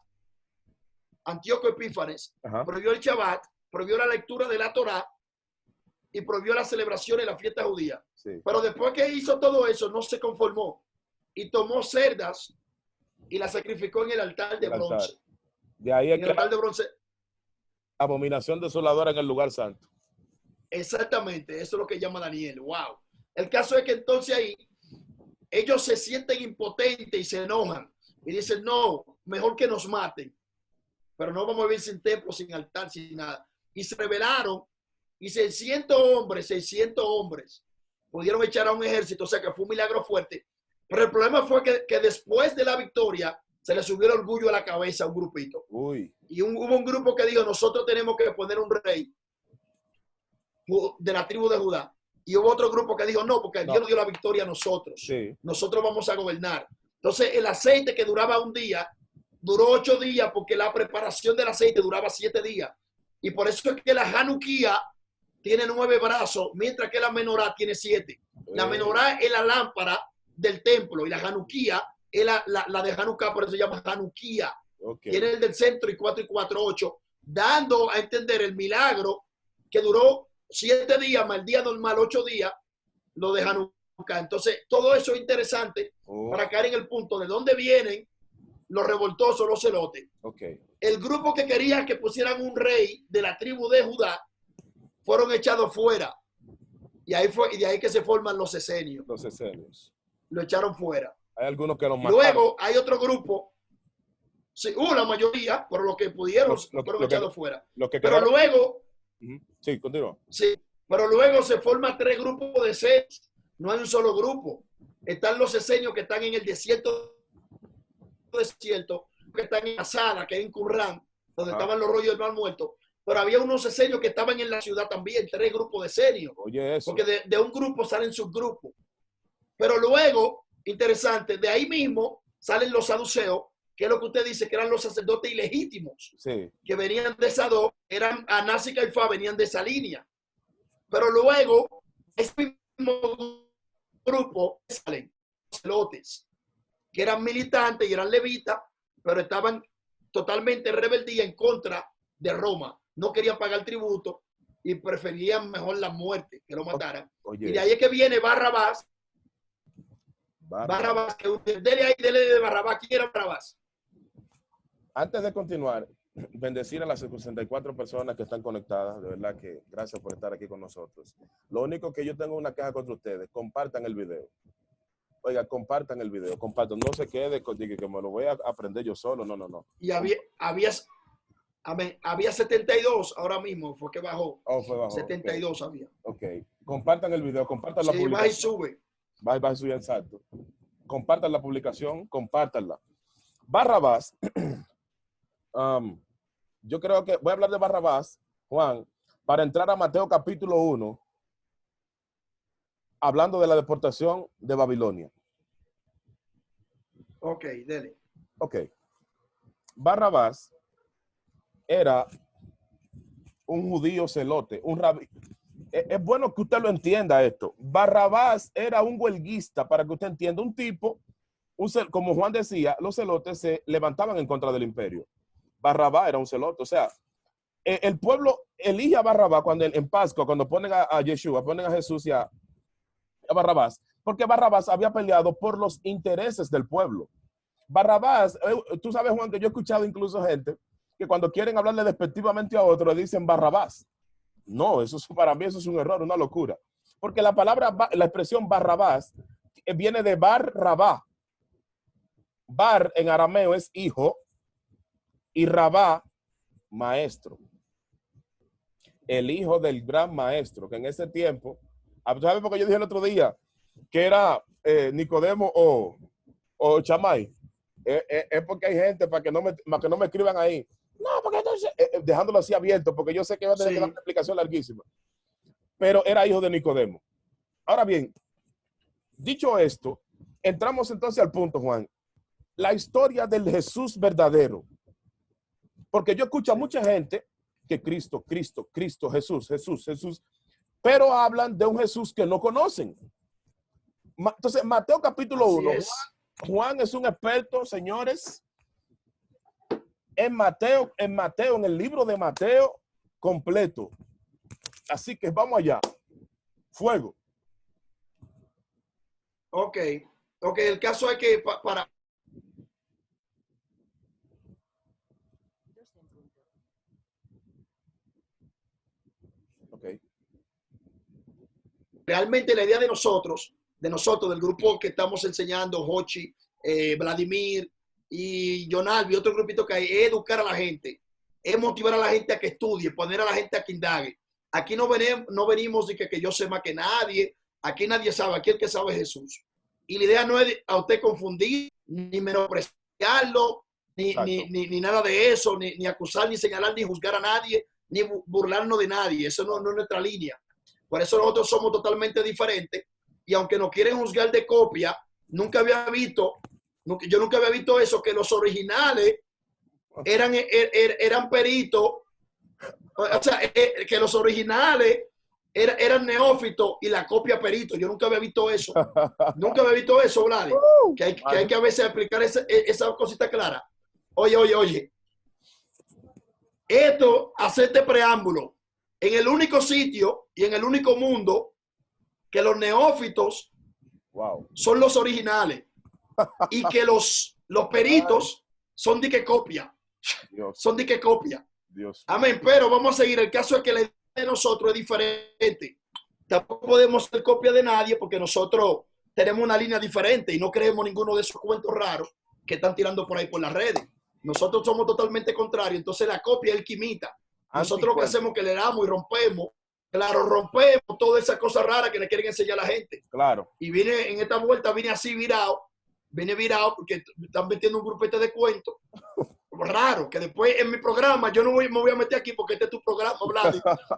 Antíoco Epífanes prohibió el Shabbat, prohibió la lectura de la Torá y prohibió las celebraciones de la fiesta judía. Sí. Pero después que hizo todo eso, no se conformó y tomó cerdas y las sacrificó en el altar de bronce. De ahí es que el altar de bronce. Abominación desoladora en el lugar santo. Exactamente, eso es lo que llama Daniel. Wow. El caso es que entonces ahí ellos se sienten impotentes y se enojan y dicen, no, mejor que nos maten. Pero no vamos a vivir sin templo, sin altar, sin nada. Y se rebelaron y 600 hombres pudieron echar a un ejército, o sea que fue un milagro fuerte. Pero el problema fue que después de la victoria se le subió el orgullo a la cabeza a un grupito. Y hubo un grupo que dijo, nosotros tenemos que poner un rey de la tribu de Judá. Y hubo otro grupo que dijo, no, porque Dios nos dio la victoria a nosotros. Sí. Nosotros vamos a gobernar. Entonces el aceite que duraba un día, duró 8 días porque la preparación del aceite duraba 7 días. Y por eso es que la Hanukkah tiene 9 brazos, mientras que la menorá tiene 7. La menorá es la lámpara del templo y la Hanukkah es la de Hanukkah, por eso se llama Hanukkah. Tiene el del centro y 4 y 4, 8, dando a entender el milagro que duró 7 días, más el día normal, 8 días, lo de Hanukkah. Entonces, todo eso es interesante para caer en el punto de dónde vienen los revoltosos, los celotes. El grupo que quería que pusieran un rey de la tribu de Judá fueron echados fuera. Y de ahí que se forman los esenios. Los esenios. Lo echaron fuera. Hay algunos que los mataron. Luego hay otro grupo. Sí, la mayoría, pero los que pudieron fueron echados fuera. Pero luego... Sí, continúa. Sí, pero luego se forman 3 grupos de esenios. No hay un solo grupo. Están los esenios que están en el desierto, que están en Asada, que es en Qumran, donde estaban los rollos del Mar Muerto. Pero había unos esenios que estaban en la ciudad también, 3 grupos de esenios. Oye, eso. Porque de un grupo salen subgrupos. Pero luego, interesante, de ahí mismo salen los saduceos, que es lo que usted dice, que eran los sacerdotes ilegítimos, que venían de Sadok, eran Anás y Caifás, venían de esa línea. Pero luego, ese mismo grupo salen los celotes, que eran militantes y eran levitas, pero estaban totalmente en rebeldía en contra de Roma. No querían pagar tributo y preferían mejor la muerte, que lo mataran. Oye. Y de ahí es que viene Barrabás. Barrabás, que dele de Barrabás. ¿Quién era Barrabás? Antes de continuar, bendecir a las 64 personas que están conectadas. De verdad que gracias por estar aquí con nosotros. Lo único que yo tengo una queja contra ustedes, compartan el video. Oiga, compartan el video, compartan. No se quede con que me lo voy a aprender yo solo. No. Y había 72 ahora mismo, fue que bajó. Fue bajo. 72 había. Ok. Compartan el video, compartan la publicación. Baja y sube. Baja y sube, exacto. Compartan la publicación, compártanla. Barrabás. Yo creo que voy a hablar de Barrabás, Juan, para entrar a Mateo capítulo 1, hablando de la deportación de Babilonia. Ok, dele. Ok. Barrabás era un judío celote, un rabí. Es bueno que usted lo entienda esto. Barrabás era un huelguista, para que usted entienda, un tipo, como Juan decía, los celotes se levantaban en contra del imperio. Barrabás era un celote, o sea, el pueblo elige a Barrabás cuando en Pascua, cuando ponen a Yeshua, ponen a Jesús y a Barrabás, porque Barrabás había peleado por los intereses del pueblo. Barrabás, tú sabes, Juan, que yo he escuchado incluso gente que cuando quieren hablarle despectivamente a otro le dicen Barrabás. No, para mí eso es un error, una locura. Porque la expresión Barrabás viene de Bar Rabá. Bar en arameo es hijo y Rabá, maestro. El hijo del gran maestro, que en ese tiempo, ¿sabes por qué yo dije el otro día que era Nicodemo o Chamay? Es porque hay gente para que no me escriban ahí. No, porque entonces, dejándolo así abierto, porque yo sé que va a tener que dar una explicación larguísima. Pero era hijo de Nicodemo. Ahora bien, dicho esto, entramos entonces al punto, Juan. La historia del Jesús verdadero. Porque yo escucho a mucha gente que Cristo, Jesús, pero hablan de un Jesús que no conocen. Entonces, Mateo capítulo 1, Juan es un experto, señores, en Mateo, en el libro de Mateo completo. Así que vamos allá. Fuego. Ok, el caso es que para... Okay. Realmente la idea de nosotros, del grupo que estamos enseñando, Hochi, Vladimir y Jonalvi, otro grupito que hay, es educar a la gente, es motivar a la gente a que estudie, poner a la gente a que indague. Aquí no venimos de que yo sé más que nadie, aquí nadie sabe, aquí el que sabe es Jesús. Y la idea no es a usted confundir, ni menospreciarlo, ni nada de eso, ni acusar, ni señalar, ni juzgar a nadie, ni burlarnos de nadie. Eso no es nuestra línea. Por eso nosotros somos totalmente diferentes. Y aunque nos quieren juzgar de copia, yo nunca había visto eso, que los originales eran peritos. O sea, que los originales eran neófitos y la copia perito. Yo nunca había visto eso. Nunca había visto eso, Vlad. Que hay que a veces explicar esa cosita clara. Oye. Esto, hace este preámbulo en el único sitio y en el único mundo que los neófitos son los originales y que los peritos son de que copia. Son de que copia. Amén. Pero vamos a seguir. El caso es que la idea de nosotros es diferente. Tampoco podemos ser copia de nadie porque nosotros tenemos una línea diferente y no creemos ninguno de esos cuentos raros que están tirando por ahí por las redes. Nosotros somos totalmente contrarios. Entonces la copia es el que imita. Nosotros lo que hacemos es que le damos y rompemos. Claro, rompemos todas esas cosas raras que le quieren enseñar a la gente. Claro. Y vine en esta vuelta, vine así virado. Vine virado porque están metiendo un grupete de cuentos. Raro, que después en mi programa, yo no me voy a meter aquí porque este es tu programa, Vlad,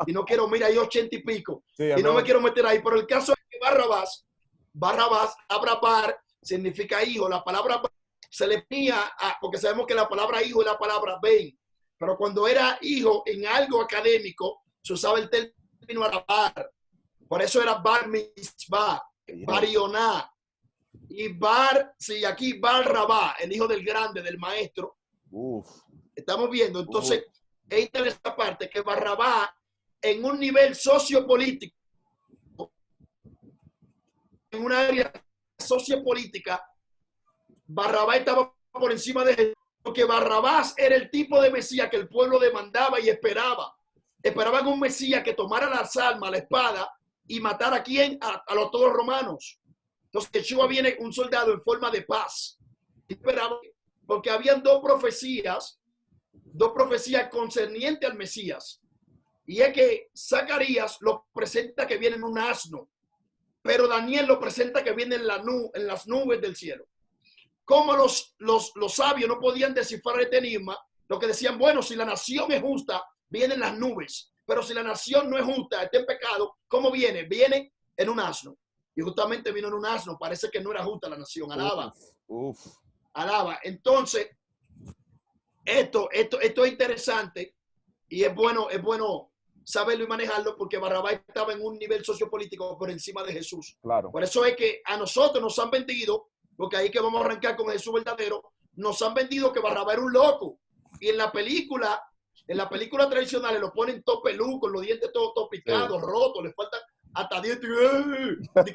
y no quiero, mira, hay 80 y pico. Sí, y no me quiero meter ahí. Pero el caso es que Barrabás, Abrabar, significa hijo. La palabra se le ponía, porque sabemos que la palabra hijo es la palabra ven. Pero cuando era hijo en algo académico, se usaba el término Arabar. Por eso era Bar Mitzvah, Barioná. Y aquí Barrabá, el hijo del grande, del maestro. Estamos viendo. Entonces, es interesante esta parte que Barrabá, en un nivel sociopolítico, en una área sociopolítica, Barrabás estaba por encima de Jesús, porque Barrabás era el tipo de Mesías que el pueblo demandaba y esperaba. Esperaban un Mesías que tomara las armas, la espada y matara a quién, a todos los romanos. Entonces, Yeshua viene un soldado en forma de paz. Esperaba, porque habían dos profecías concernientes al Mesías. Y es que Zacarías lo presenta que viene en un asno, pero Daniel lo presenta que viene en las nubes del cielo. Como los sabios no podían descifrar este enigma, lo que decían, bueno, si la nación es justa, viene en las nubes, pero si la nación no es justa, está en pecado, ¿cómo viene? Viene en un asno. Y justamente vino en un asno, parece que no era justa la nación, alaba. Alaba. Entonces, esto es interesante y es bueno saberlo y manejarlo porque Barrabás estaba en un nivel sociopolítico por encima de Jesús. Claro. Por eso es que a nosotros nos han vendido, porque ahí que vamos a arrancar con Jesús verdadero, nos han vendido que Barrabás era un loco. Y en la película tradicional lo ponen todo peludo, con los dientes todos picados, rotos, le faltan hasta dientes,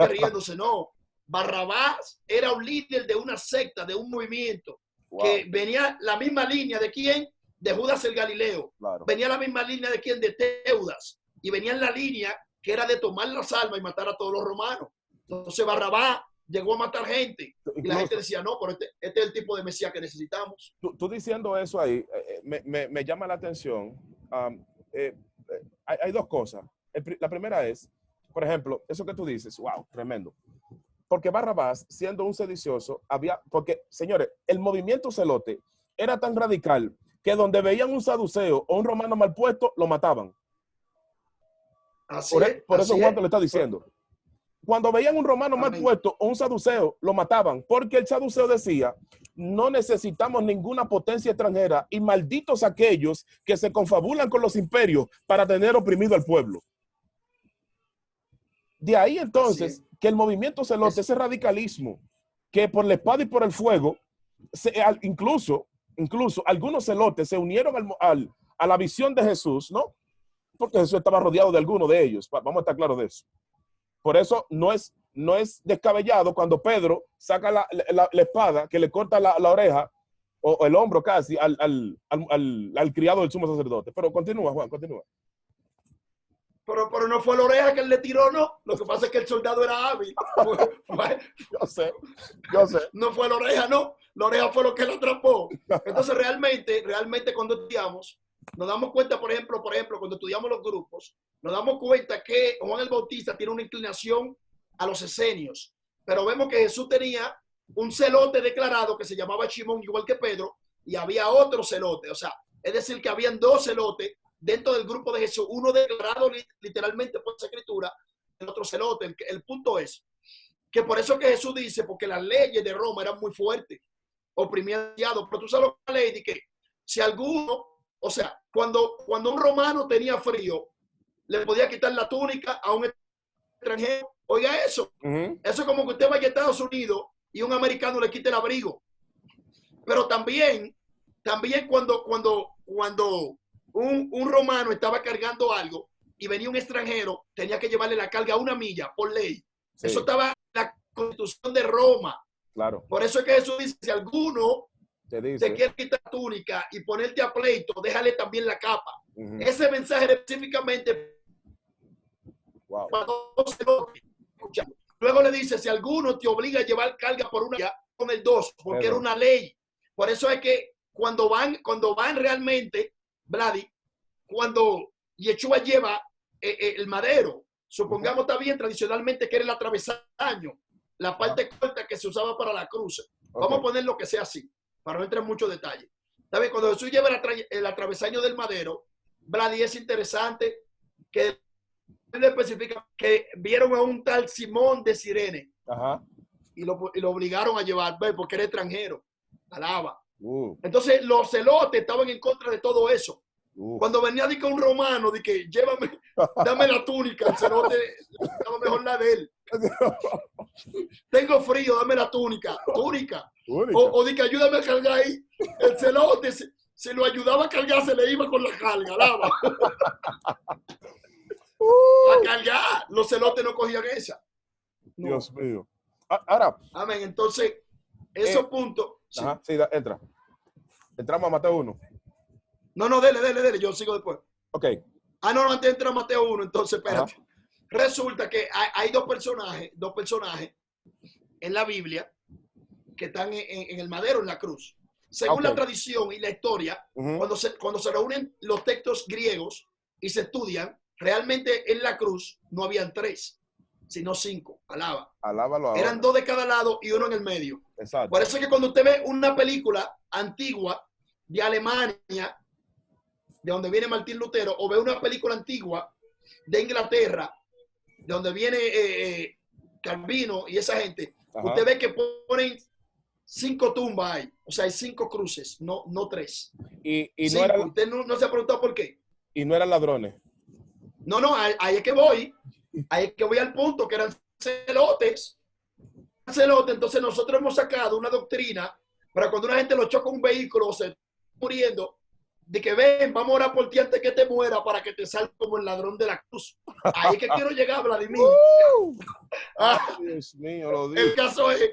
riéndose, no. Barrabás era un líder de una secta, de un movimiento, que venía la misma línea de quién, de Judas el Galileo, claro. venía la misma línea de quién, de Teudas, y venía en la línea que era de tomar las almas y matar a todos los romanos. Entonces Barrabás llegó a matar gente, y la gente decía, no, pero este es el tipo de Mesías que necesitamos. Tú diciendo eso ahí, me llama la atención. Hay dos cosas. La primera es, por ejemplo, eso que tú dices, wow, tremendo. Porque Barrabás, siendo un sedicioso, porque, señores, el movimiento celote era tan radical que donde veían un saduceo o un romano mal puesto, lo mataban. Por eso Juan te lo está diciendo. Cuando veían un romano mal puesto o un saduceo, lo mataban, porque el saduceo decía, no necesitamos ninguna potencia extranjera y malditos aquellos que se confabulan con los imperios para tener oprimido al pueblo. De ahí entonces que el movimiento celote, ese radicalismo, que por la espada y por el fuego, incluso algunos celotes se unieron a la visión de Jesús, ¿no? Porque Jesús estaba rodeado de algunos de ellos, vamos a estar claros de eso. Por eso no es descabellado cuando Pedro saca la espada que le corta la oreja o el hombro casi al criado del sumo sacerdote. Pero continúa, Juan, continúa. Pero no fue la oreja que él le tiró, no. Lo que pasa es que el soldado era hábil. Yo sé. No fue la oreja, no. La oreja fue lo que lo atrapó. Entonces, realmente cuando estudiamos, nos damos cuenta, por ejemplo, cuando estudiamos los grupos, nos damos cuenta que Juan el Bautista tiene una inclinación a los esenios. Pero vemos que Jesús tenía un celote declarado que se llamaba Simón, igual que Pedro, y había otro celote. O sea, es decir, que habían dos celotes dentro del grupo de Jesús, uno declarado literalmente por esa escritura, el otro celote. El punto es que por eso que Jesús dice, porque las leyes de Roma eran muy fuertes, oprimían, pero tú sabes la ley de que si alguno, o sea, cuando un romano tenía frío, le podía quitar la túnica a un extranjero. Oiga eso, eso es como que usted vaya a Estados Unidos y un americano le quite el abrigo. Pero también cuando un romano estaba cargando algo y venía un extranjero, tenía que llevarle la carga a 1 milla por ley. Sí. Eso estaba en la Constitución de Roma. Claro. Por eso es que Jesús dice, si alguno te quiere quitar la túnica y ponerte a pleito, déjale también la capa. Ese mensaje específicamente cuando se lo escucha. Luego le dice, si alguno te obliga a llevar carga por 1 milla, con el 2, porque era una ley. Por eso es que cuando van realmente, Vladi, cuando Yeshua lleva el madero, supongamos está bien tradicionalmente que era el atravesaño, la parte corta que se usaba para la cruz. Vamos a poner lo que sea así, para no entrar en muchos detalles. ¿Sabes? Cuando Jesús lleva el atravesaño del madero, Vladi, es interesante que él especifica que vieron a un tal Simón de Cirene. Y lo obligaron a llevar, porque era extranjero. Alaba. Entonces los celotes estaban en contra de todo eso. Cuando venía de que un romano, de que llévame, dame la túnica, el celote daba mejor la de él. Tengo frío, dame la túnica. O de que ayúdame a cargar ahí. El celote se lo ayudaba a cargar, se le iba con la carga, alaba. A cargar, los celotes no cogían esa. No. Dios mío. Ahora. Amén. Entonces, esos puntos. Sí, entra. Entramos a Mateo 1. No, dele, yo sigo después. Ok. No, antes de entrar a Mateo 1, entonces, espérate. Resulta que hay dos personajes en la Biblia que están en el madero, en la cruz. Según la tradición y la historia, cuando se reúnen los textos griegos y se estudian, realmente en la cruz no habían 3, sino 5. Alábalo. Eran 2 de cada lado y 1 en el medio. Exacto. Por eso es que cuando usted ve una película antigua de Alemania, de donde viene Martín Lutero, o ve una película antigua de Inglaterra, de donde viene Calvino y esa gente, usted ve que ponen 5 tumbas ahí. O sea, hay 5 cruces, no 3. Y no era, usted no se ha preguntado por qué. Y no eran ladrones. No, ahí es que voy. Ahí es que voy al punto, que eran celotes. Entonces nosotros hemos sacado una doctrina para cuando una gente lo choca un vehículo o se está muriendo, de que ven, vamos a orar por ti antes que te muera para que te salga como el ladrón de la cruz. Ahí es que quiero llegar, Vladimir. Dios mío, lo digo. El caso es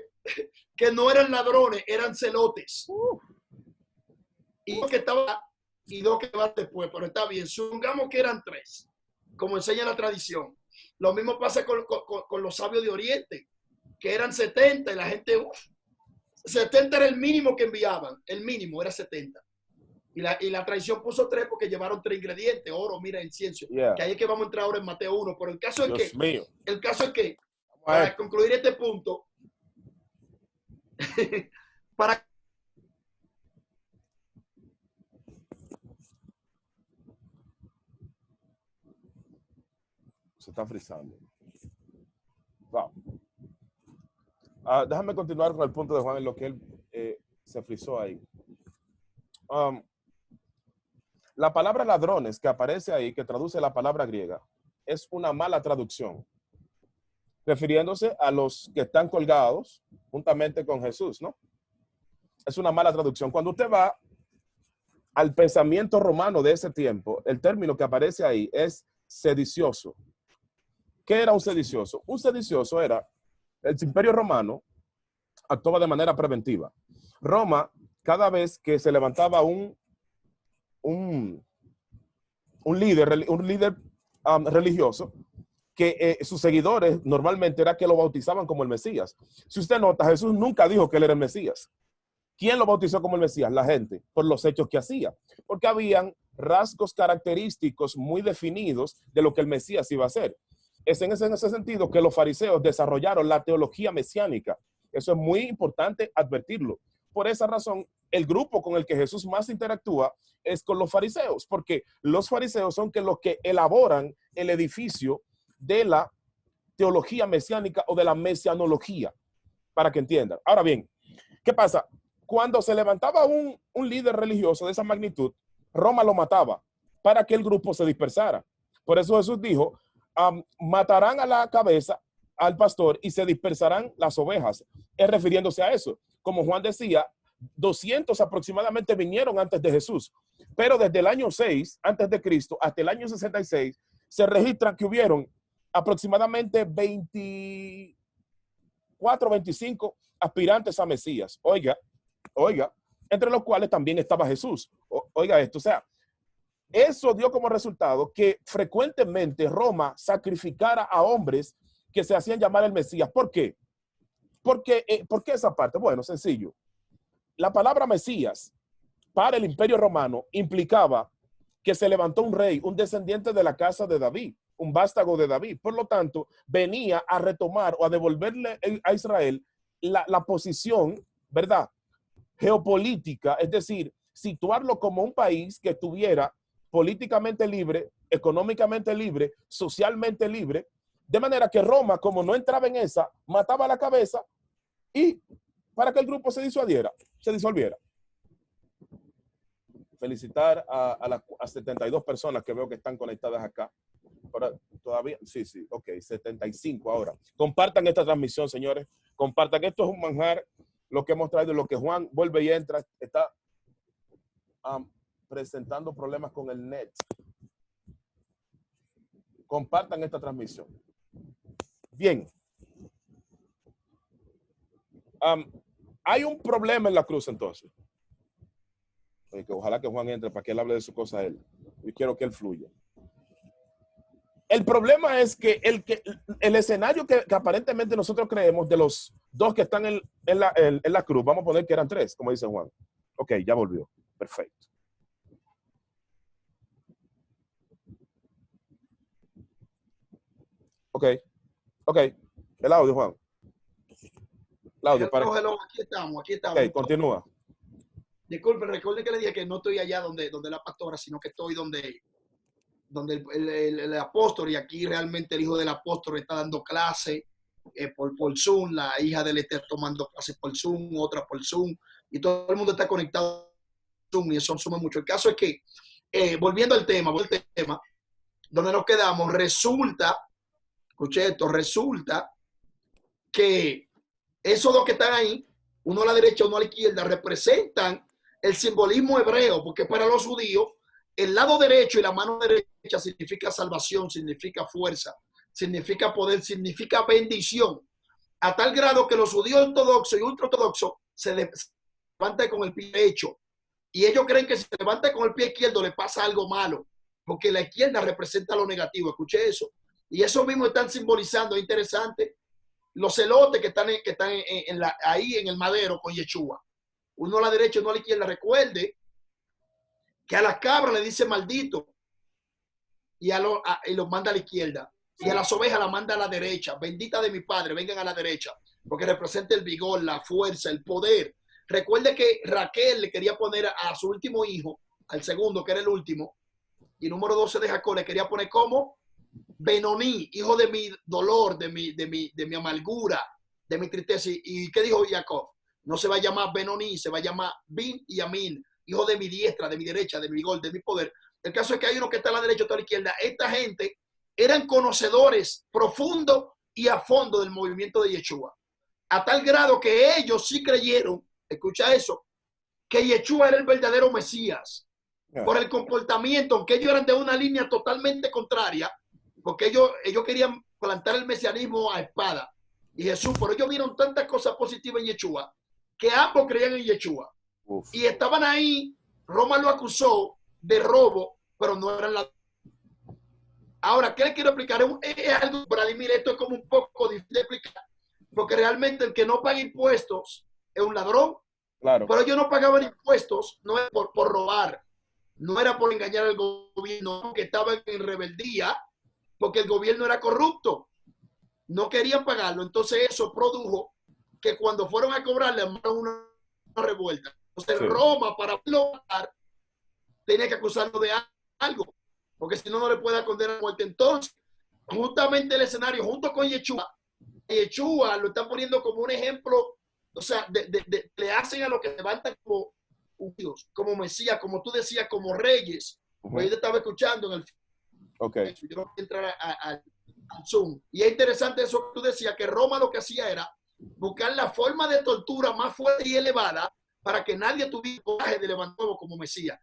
que no eran ladrones, eran celotes. Y dos que estaban y dos que van después, pero está bien, supongamos que eran 3, como enseña la tradición. Lo mismo pasa con los sabios de Oriente, que eran 70 y la gente, 70 era el mínimo que enviaban, el mínimo era 70. Y la tradición puso 3 porque llevaron 3 ingredientes, oro, mira, incienso. Yeah. Que ahí es que vamos a entrar ahora en Mateo 1. Pero el caso es Dios mío. para concluir este punto, para se está frizando. Wow. Déjame continuar con el punto de Juan en lo que él se frizó ahí. La palabra ladrones que aparece ahí, que traduce la palabra griega, es una mala traducción, refiriéndose a los que están colgados juntamente con Jesús, ¿no? Es una mala traducción. Cuando usted va al pensamiento romano de ese tiempo, el término que aparece ahí es sedicioso. ¿Qué era un sedicioso? Un sedicioso era, el imperio romano actuaba de manera preventiva. Roma, cada vez que se levantaba un líder religioso, que sus seguidores normalmente era que lo bautizaban como el Mesías. Si usted nota, Jesús nunca dijo que él era el Mesías. ¿Quién lo bautizó como el Mesías? La gente, por los hechos que hacía. Porque habían rasgos característicos muy definidos de lo que el Mesías iba a hacer. Es en ese sentido que los fariseos desarrollaron la teología mesiánica. Eso es muy importante advertirlo. Por esa razón, el grupo con el que Jesús más interactúa es con los fariseos, porque los fariseos son los que elaboran el edificio de la teología mesiánica o de la mesianología, para que entiendan. Ahora bien, ¿qué pasa? Cuando se levantaba un líder religioso de esa magnitud, Roma lo mataba para que el grupo se dispersara. Por eso Jesús dijo, matarán a la cabeza al pastor y se dispersarán las ovejas. Es refiriéndose a eso. Como Juan decía, 200 aproximadamente vinieron antes de Jesús, pero desde el año 6 antes de Cristo hasta el año 66 se registra que hubieron aproximadamente 24, 25 aspirantes a Mesías. Oiga, entre los cuales también estaba Jesús. Oiga esto, o sea, eso dio como resultado que frecuentemente Roma sacrificara a hombres que se hacían llamar el Mesías. ¿Por qué? ¿Por qué esa parte? Bueno, sencillo. La palabra Mesías para el Imperio Romano implicaba que se levantó un rey, un descendiente de la casa de David, un vástago de David. Por lo tanto, venía a retomar o a devolverle a Israel la posición, ¿verdad?, geopolítica, es decir, situarlo como un país que estuviera políticamente libre, económicamente libre, socialmente libre, de manera que Roma, como no entraba en esa, mataba la cabeza y para que el grupo se disolviera. Felicitar a 72 personas que veo que están conectadas acá. Ahora, todavía, sí, ok, 75 ahora. Compartan esta transmisión, señores. Compartan, esto es un manjar, lo que hemos traído, lo que Juan vuelve y entra, está presentando problemas con el net. Compartan esta transmisión. Bien. Hay un problema en la cruz entonces. Que ojalá que Juan entre para que él hable de su cosa a él. Yo quiero que él fluya. El problema es que el escenario que aparentemente nosotros creemos de los dos que están en la cruz, vamos a poner que eran 3, como dice Juan. Ok, ya volvió. Perfecto. Ok. El audio, Juan. El audio. Aquí estamos. Ok, continúa. Disculpe, recuerde que le dije que no estoy allá donde la pastora, sino que estoy donde el apóstol, y aquí realmente el hijo del apóstol está dando clase por Zoom, la hija de él está tomando clases por Zoom, otra por Zoom, y todo el mundo está conectado por Zoom, y eso suma mucho. El caso es que, volviendo al tema, donde nos quedamos, resulta que esos dos que están ahí, uno a la derecha, uno a la izquierda, representan el simbolismo hebreo, porque para los judíos, el lado derecho y la mano derecha significa salvación, significa fuerza, significa poder, significa bendición. a tal grado que los judíos ortodoxos y ultraortodoxos se levantan con el pie derecho. Y ellos creen que si se levanta con el pie izquierdo le pasa algo malo, porque la izquierda representa lo negativo. Escuché eso. Y eso mismo están simbolizando, es interesante, los celotes que están ahí en el madero con Yeshua. Uno a la derecha y uno a la izquierda. Recuerde que a las cabras le dice maldito y los manda a la izquierda. Y a las ovejas la manda a la derecha. Bendita de mi padre, vengan a la derecha, porque representa el vigor, la fuerza, el poder. Recuerde que Raquel le quería poner a su último hijo, al segundo, que era el último, y número 12 de Jacob, le quería poner como Benoní, hijo de mi dolor, de mi amargura, de mi tristeza. ¿Y qué dijo Jacob? No se va a llamar Benoní, se va a llamar Bin y Amin, hijo de mi diestra, de mi derecha, de mi vigor, de mi poder. El caso es que hay uno que está a la derecha, otro a la izquierda. Esta gente eran conocedores profundo y a fondo del movimiento de Yeshua, a tal grado que ellos sí creyeron, escucha eso, que Yeshua era el verdadero Mesías, por el comportamiento, aunque ellos eran de una línea totalmente contraria, porque ellos querían plantar el mesianismo a espada y Jesús, pero ellos vieron tantas cosas positivas en Yeshua que ambos creían en Yeshua. Y estaban ahí. Roma lo acusó de robo, pero no eran la. Ahora, ¿qué le quiero explicar? Es algo, Vladimir, esto es como un poco difícil de explicar, porque realmente el que no paga impuestos es un ladrón. Claro. Pero ellos no pagaban impuestos, no era por robar, no era por engañar al gobierno, que estaban en rebeldía, porque el gobierno era corrupto, no querían pagarlo. Entonces eso produjo que cuando fueron a cobrar le armaron una revuelta. Entonces sí. Roma, para pagar, tenía que acusarlo de algo, porque si no, no le puede condenar a muerte. Entonces, justamente el escenario, junto con Yeshua lo están poniendo como un ejemplo, o sea, le hacen a los que levantan como Dios, como Mesías, como tú decías, como reyes. Pues yo te estaba escuchando en el Okay. yo no voy a entrar al Zoom. Y es interesante eso que tú decías, que Roma lo que hacía era buscar la forma de tortura más fuerte y elevada para que nadie tuviera coraje de levantarlo como Mesías.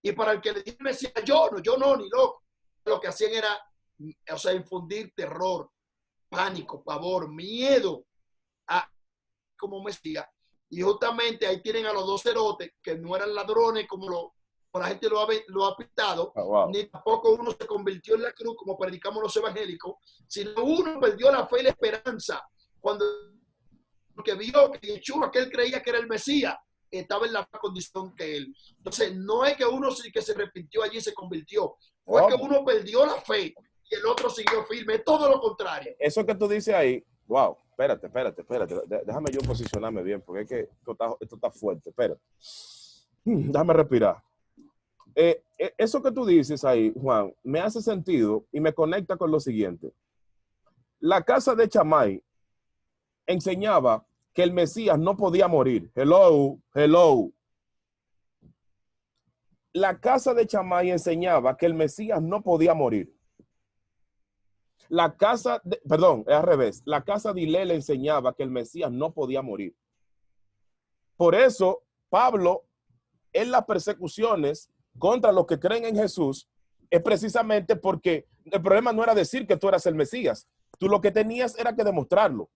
Y para el que le dice Mesías, yo no, ni loco. Lo que hacían era, o sea, infundir terror, pánico, pavor, miedo como Mesías. Y justamente ahí tienen a los dos cerotes que no eran ladrones como la gente lo ha pintado, ni tampoco uno se convirtió en la cruz como predicamos los evangélicos, sino uno perdió la fe y la esperanza cuando vio que Yeshua, que él creía que era el Mesías, estaba en la condición que él. Entonces no es que uno sí que se arrepintió allí y se convirtió, fue que uno perdió la fe y el otro siguió firme, todo lo contrario. Eso que tú dices ahí, wow, espérate, déjame yo posicionarme bien, porque es que esto está fuerte, espérate. Déjame respirar. Eso que tú dices ahí, Juan, me hace sentido y me conecta con lo siguiente. La casa de Chamay enseñaba que el Mesías no podía morir. Hello. La casa de Chamay enseñaba que el Mesías no podía morir. Es al revés. La casa de Hillel enseñaba que el Mesías no podía morir. Por eso, Pablo, en las persecuciones contra los que creen en Jesús, es precisamente porque el problema no era decir que tú eras el Mesías. Tú lo que tenías era que demostrarlo.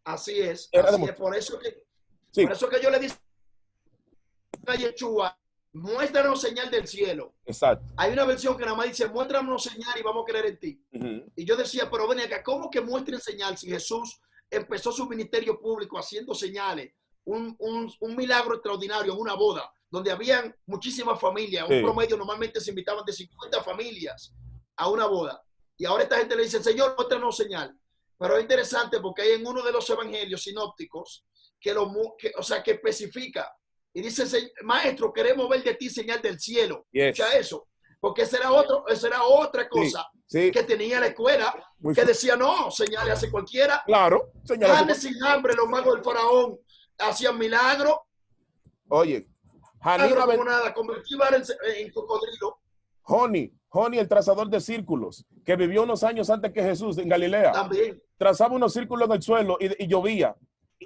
Así es. Por eso que yo le dije a Yeshua, muéstranos señal del cielo. Exacto. Hay una versión que nada más dice, muéstranos señal y vamos a creer en ti. Y yo decía, pero ven acá, ¿cómo que muestren señal si Jesús empezó su ministerio público haciendo señales? Un milagro extraordinario en una boda, donde habían muchísimas familias, un promedio normalmente se invitaban de 50 familias a una boda. Y ahora esta gente le dice, Señor, muéstranos señal. Pero es interesante porque hay en uno de los evangelios sinópticos que especifica y dice, maestro, queremos ver de ti señal del cielo. Escucha eso, porque esa era otra cosa que tenía la escuela, que decía, no, señales hace cualquiera. Claro, señales sin hambre, los magos del faraón hacían milagros. Oye, convertir en cocodrilo. Joni, el trazador de círculos, que vivió unos años antes que Jesús en Galilea. También. Trazaba unos círculos en el suelo y llovía,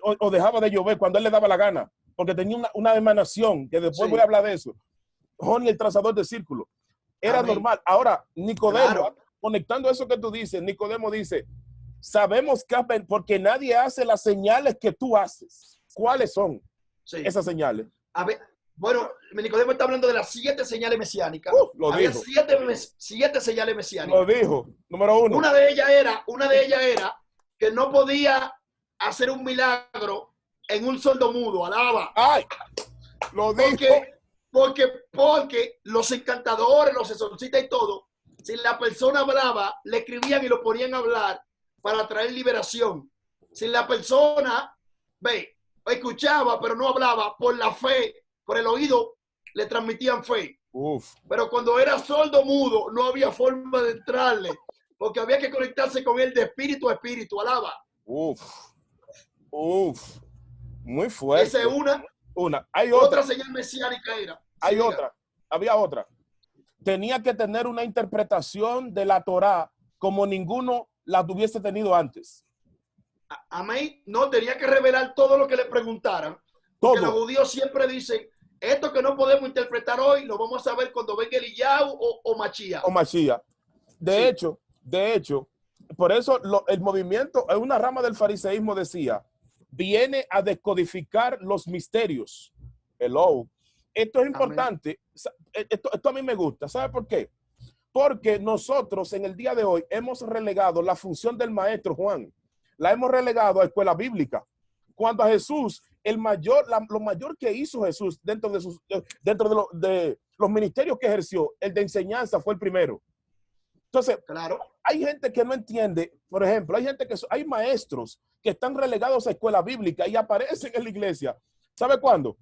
o dejaba de llover cuando él le daba la gana, porque tenía una emanación, que después voy a hablar de eso. Joni, el trazador de círculos. Era normal. Ahora, Nicodemo, conectando eso que tú dices, Nicodemo dice, sabemos que porque nadie hace las señales que tú haces. ¿Cuáles son esas señales? A ver, bueno, Nicodemo está hablando de las 7 señales mesiánicas. Había dijo. 7 señales mesiánicas. Lo dijo. Número 1. Una de ellas era que no podía hacer un milagro en un sordo mudo. Alaba. ¡Ay! Lo dijo. Porque los encantadores, los exorcistas y todo, si la persona hablaba, le escribían y lo ponían a hablar para traer liberación. Si la persona escuchaba pero no hablaba, por la fe, por el oído, le transmitían fe. Uf. Pero cuando era sordo mudo, no había forma de entrarle, porque había que conectarse con él de espíritu a espíritu. Alaba. Uf. Muy fuerte. Esa es una. Hay otra señal mesiánica era. Hay otra. Había otra. Tenía que tener una interpretación de la Torá como ninguno la tuviese tenido antes. Amén. No, tenía que revelar todo lo que le preguntaran. Porque los judíos siempre dicen, esto que no podemos interpretar hoy, lo vamos a saber cuando venga Eliyahu o Mashiach. O Mashiach. De hecho, por eso el movimiento, una rama del fariseísmo decía, viene a descodificar los misterios. Hello. Esto es importante. Esto a mí me gusta. ¿Sabe por qué? Porque nosotros en el día de hoy hemos relegado la función del maestro Juan. La hemos relegado a escuela bíblica. Cuando a Jesús, lo mayor que hizo Jesús dentro de los ministerios que ejerció, el de enseñanza fue el primero. Entonces, claro, hay gente que no entiende. Por ejemplo, hay maestros que están relegados a escuela bíblica y aparecen en la iglesia. ¿Sabe cuándo?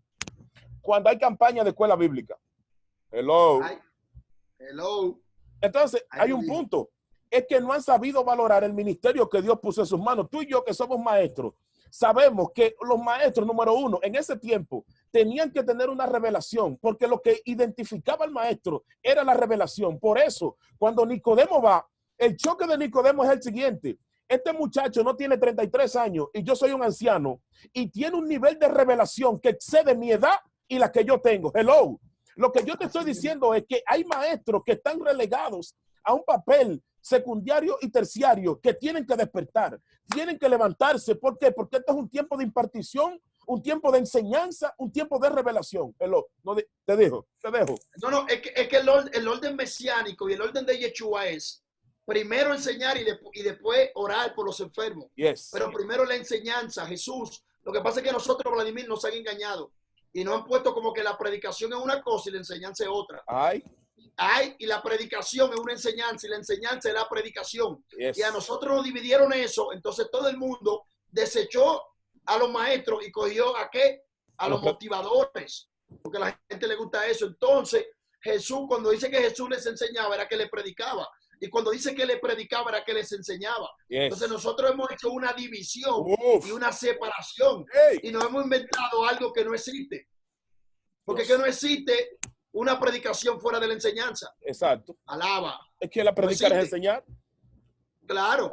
Cuando hay campaña de escuela bíblica. Hello. Entonces, hay un punto. Es que no han sabido valorar el ministerio que Dios puso en sus manos. Tú y yo, que somos maestros, sabemos que los maestros, número 1, en ese tiempo, tenían que tener una revelación, porque lo que identificaba al maestro era la revelación. Por eso, cuando Nicodemo va, el choque de Nicodemo es el siguiente. Este muchacho no tiene 33 años y yo soy un anciano y tiene un nivel de revelación que excede mi edad y la que yo tengo. Hello. Lo que yo te estoy diciendo es que hay maestros que están relegados a un papel secundario y terciario que tienen que despertar, tienen que levantarse. ¿Por qué? Porque este es un tiempo de impartición, un tiempo de enseñanza, un tiempo de revelación. Hello. No, te dejo. No, es que el orden mesiánico y el orden de Yeshua es primero enseñar y después orar por los enfermos. Yes. Pero primero la enseñanza, Jesús. Lo que pasa es que nosotros, Vladimir, nos han engañado y nos han puesto como que la predicación es una cosa y la enseñanza es otra. Y la predicación es una enseñanza y la enseñanza es la predicación. Yes. Y a nosotros nos dividieron eso, entonces todo el mundo desechó a los maestros y cogió ¿a qué? A los motivadores, porque a la gente le gusta eso. Entonces Jesús, cuando dice que Jesús les enseñaba, era que les predicaba. Y cuando dice que les predicaba, era que les enseñaba. Yes. Entonces nosotros hemos hecho una división y una separación. Y nos hemos inventado algo que no existe. Porque que no existe una predicación fuera de la enseñanza. Exacto. Alaba. Es que la predicar es enseñar. Claro.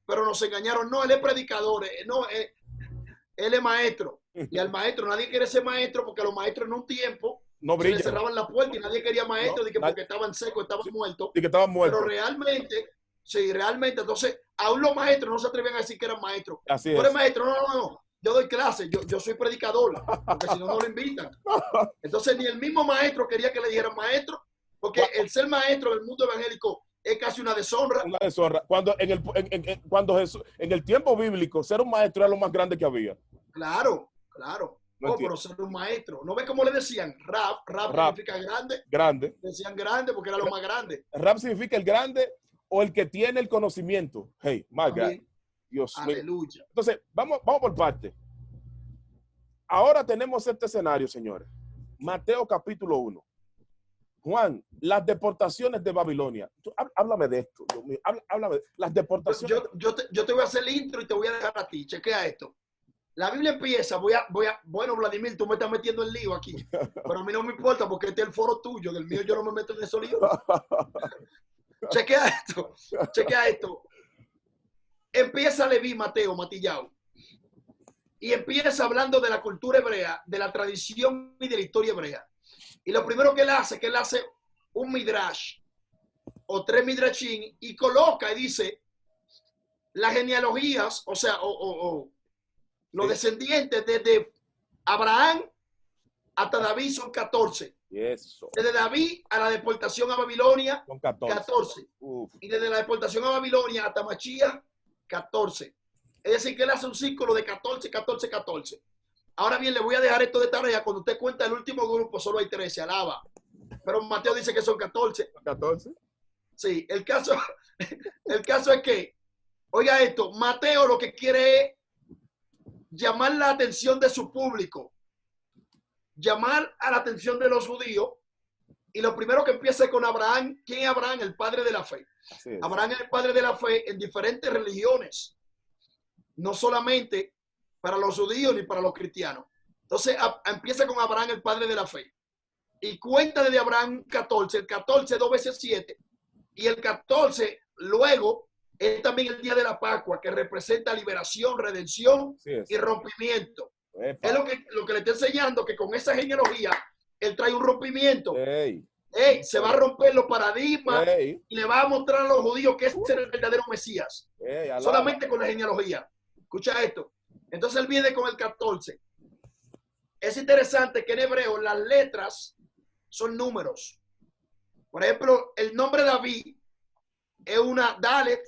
Pero nos engañaron. No, él es predicador. No, él es maestro. Y al maestro, nadie quiere ser maestro porque a los maestros en un tiempo no brillan. Se le cerraban la puerta y nadie quería maestro porque estaban secos, estaban muertos. Y que estaban muertos. Pero realmente, entonces, aún los maestros no se atrevían a decir que eran maestros. Así es. ¿Tú eres maestro? No. Yo doy clases, yo soy predicador, porque si no, no lo invitan. Entonces, ni el mismo maestro quería que le dijeran maestro, porque el ser maestro del mundo evangélico es casi una deshonra. Una deshonra. Cuando cuando Jesús, en el tiempo bíblico, ser un maestro era lo más grande que había. Claro. No, pero ser un maestro. ¿No ves cómo le decían? Rab significa grande. Grande. Decían grande porque era lo más grande. Rab significa el grande o el que tiene el conocimiento. Hey, my God. Dios mío. Aleluya. Entonces, vamos por parte. Ahora tenemos este escenario, señores. Mateo capítulo 1. Juan, las deportaciones de Babilonia. Háblame de esto, Dios mío. Háblame de las deportaciones. Yo te voy a hacer el intro y te voy a dejar a ti. Chequea esto. La Biblia empieza, bueno, Vladimir, tú me estás metiendo en lío aquí, pero a mí no me importa porque este es el foro tuyo, del mío yo no me meto en esos líos. Chequea esto. Empieza Leví, Matillao, y empieza hablando de la cultura hebrea, de la tradición y de la historia hebrea. Y lo primero que él hace un midrash, o 3 midrashim, y coloca y dice las genealogías, o sea, los Sí. descendientes desde Abraham hasta David son 14. Y eso. Desde David a la deportación a Babilonia, Son 14. 14. Y desde la deportación a Babilonia hasta Machías, 14. Es decir, que él hace un círculo de 14, 14, 14. Ahora bien, le voy a dejar esto de tarea. Cuando usted cuenta el último grupo, solo hay 13, alaba. Pero Mateo dice que son 14. 14. Sí, el caso es que, oiga esto, Mateo lo que quiere es llamar la atención de su público, llamar a la atención de los judíos. Y lo primero que empieza es con Abraham. ¿Quién es Abraham? El padre de la fe. Sí, Abraham es el padre de la fe en diferentes religiones, no solamente para los judíos ni para los cristianos. Entonces empieza con Abraham, el padre de la fe. Y cuenta desde Abraham 14, el 14 2 veces 7. Y el 14 luego es también el día de la Pascua, que representa liberación, redención y rompimiento. Epa. Es lo que le estoy enseñando, que con esa genealogía él trae un rompimiento. Ey. Se va a romper los paradigmas Ey. y le va a mostrar a los judíos que ese es el verdadero Mesías. Ey, Solamente con la genealogía. Escucha esto. Entonces él viene con el 14. Es interesante que en hebreo las letras son números. Por ejemplo, el nombre David es una Dalet,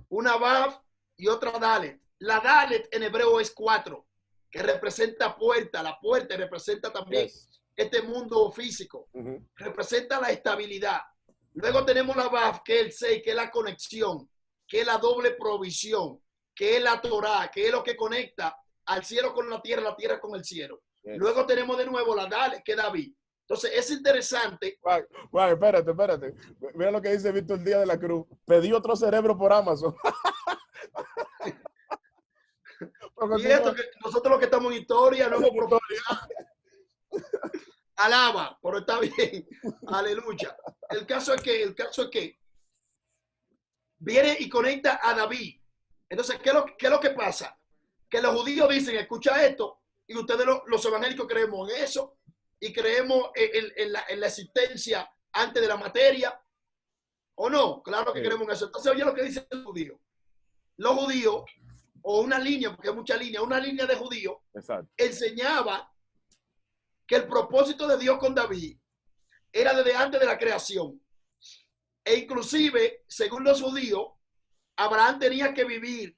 una Vav y otra Dalet. La Dalet en hebreo es 4, que representa puerta. La puerta representa también este mundo físico. Representa la estabilidad. Luego tenemos la Vav, que es el 6, que es la conexión, que es la doble provisión, que es la Torah, que es lo que conecta al cielo con la tierra con el cielo. Luego tenemos de nuevo la Dalet, que es David. Entonces, es interesante. Juan, espérate. Mira lo que dice Víctor Díaz de la Cruz. Pedí otro cerebro por Amazon. Y esto que nosotros los que estamos en historia, no hemos alaba, pero está bien. Aleluya. El caso es que viene y conecta a David. Entonces, ¿qué es lo que pasa? Que los judíos dicen, escucha esto, y ustedes los evangélicos creemos en eso, y creemos en la existencia antes de la materia, ¿o no? Claro que creemos en eso. Entonces, oye lo que dice el judío. Los judíos, o una línea, porque hay muchas líneas, una línea de judíos, enseñaba que el propósito de Dios con David era desde antes de la creación. E inclusive, según los judíos, Abraham tenía que vivir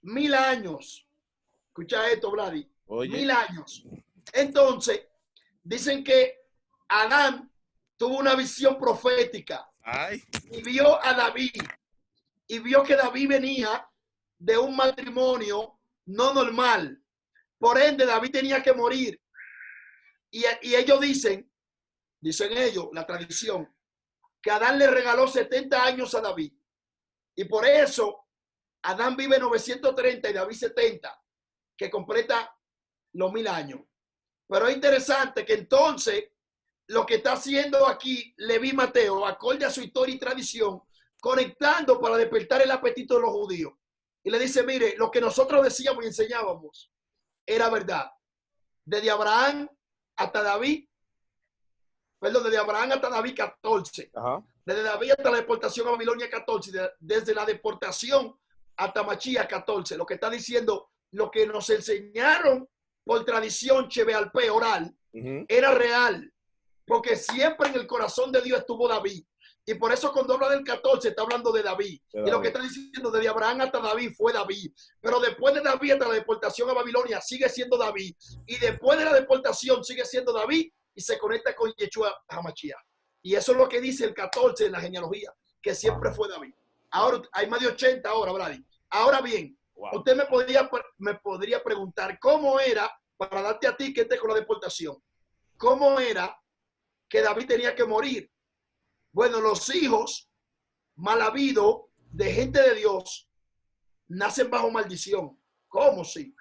1000 años. Escucha esto, Vladi. 1000 años. Entonces, dicen que Adán tuvo una visión profética. Y vio a David. Y vio que David venía de un matrimonio no normal. Por ende, David tenía que morir. Y ellos dicen ellos, la tradición, que Adán le regaló 70 años a David. Y por eso Adán vive 930 y David 70, que completa los 1000 años. Pero es interesante que entonces lo que está haciendo aquí Leví Mateo, acorde a su historia y tradición, conectando para despertar el apetito de los judíos. Y le dice, mire, lo que nosotros decíamos y enseñábamos era verdad. Desde Abraham hasta David, desde Abraham hasta David 14. Desde David hasta la deportación a Babilonia 14. Desde la deportación hasta Machías 14. Lo que está diciendo, lo que nos enseñaron por tradición chevealpé oral, era real. Porque siempre en el corazón de Dios estuvo David. Y por eso cuando habla del 14 está hablando de David. Y lo que está diciendo desde Abraham hasta David fue David. Pero después de David hasta la deportación a Babilonia sigue siendo David. Y después de la deportación sigue siendo David y se conecta con Yeshua HaMashiach. Y eso es lo que dice el 14 en la genealogía, que siempre fue David. Ahora hay más de 80 ahora, Brady. Ahora bien, usted me podría preguntar cómo era, para darte a ti que esté con la deportación, cómo era que David tenía que morir. Bueno, los hijos mal habidos de gente de Dios nacen bajo maldición. ¿Cómo sí?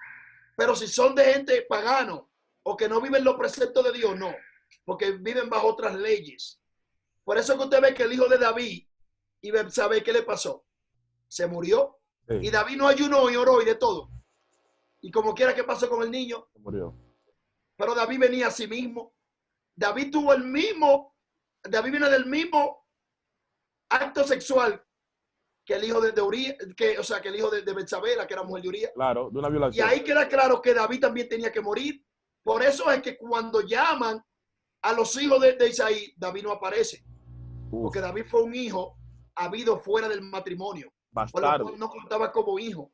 Pero si son de gente pagano o que no viven los preceptos de Dios, no, porque viven bajo otras leyes. Por eso que usted ve que el hijo de David, y sabe qué le pasó, se murió. Y David no ayunó y oró y de todo. Y como quiera que pasó con el niño, se murió. Pero David venía a sí mismo. David viene del mismo acto sexual que el hijo de Uría, que, o sea, que el hijo de Betsabé, que era mujer de Uría. Claro, de una Y violación. ahí queda claro que David también tenía que morir. Por eso es que cuando llaman a los hijos de Isaí, David no aparece. Uf, Porque David fue un hijo habido fuera del matrimonio. Por lo bastardo. cual no contaba como hijo,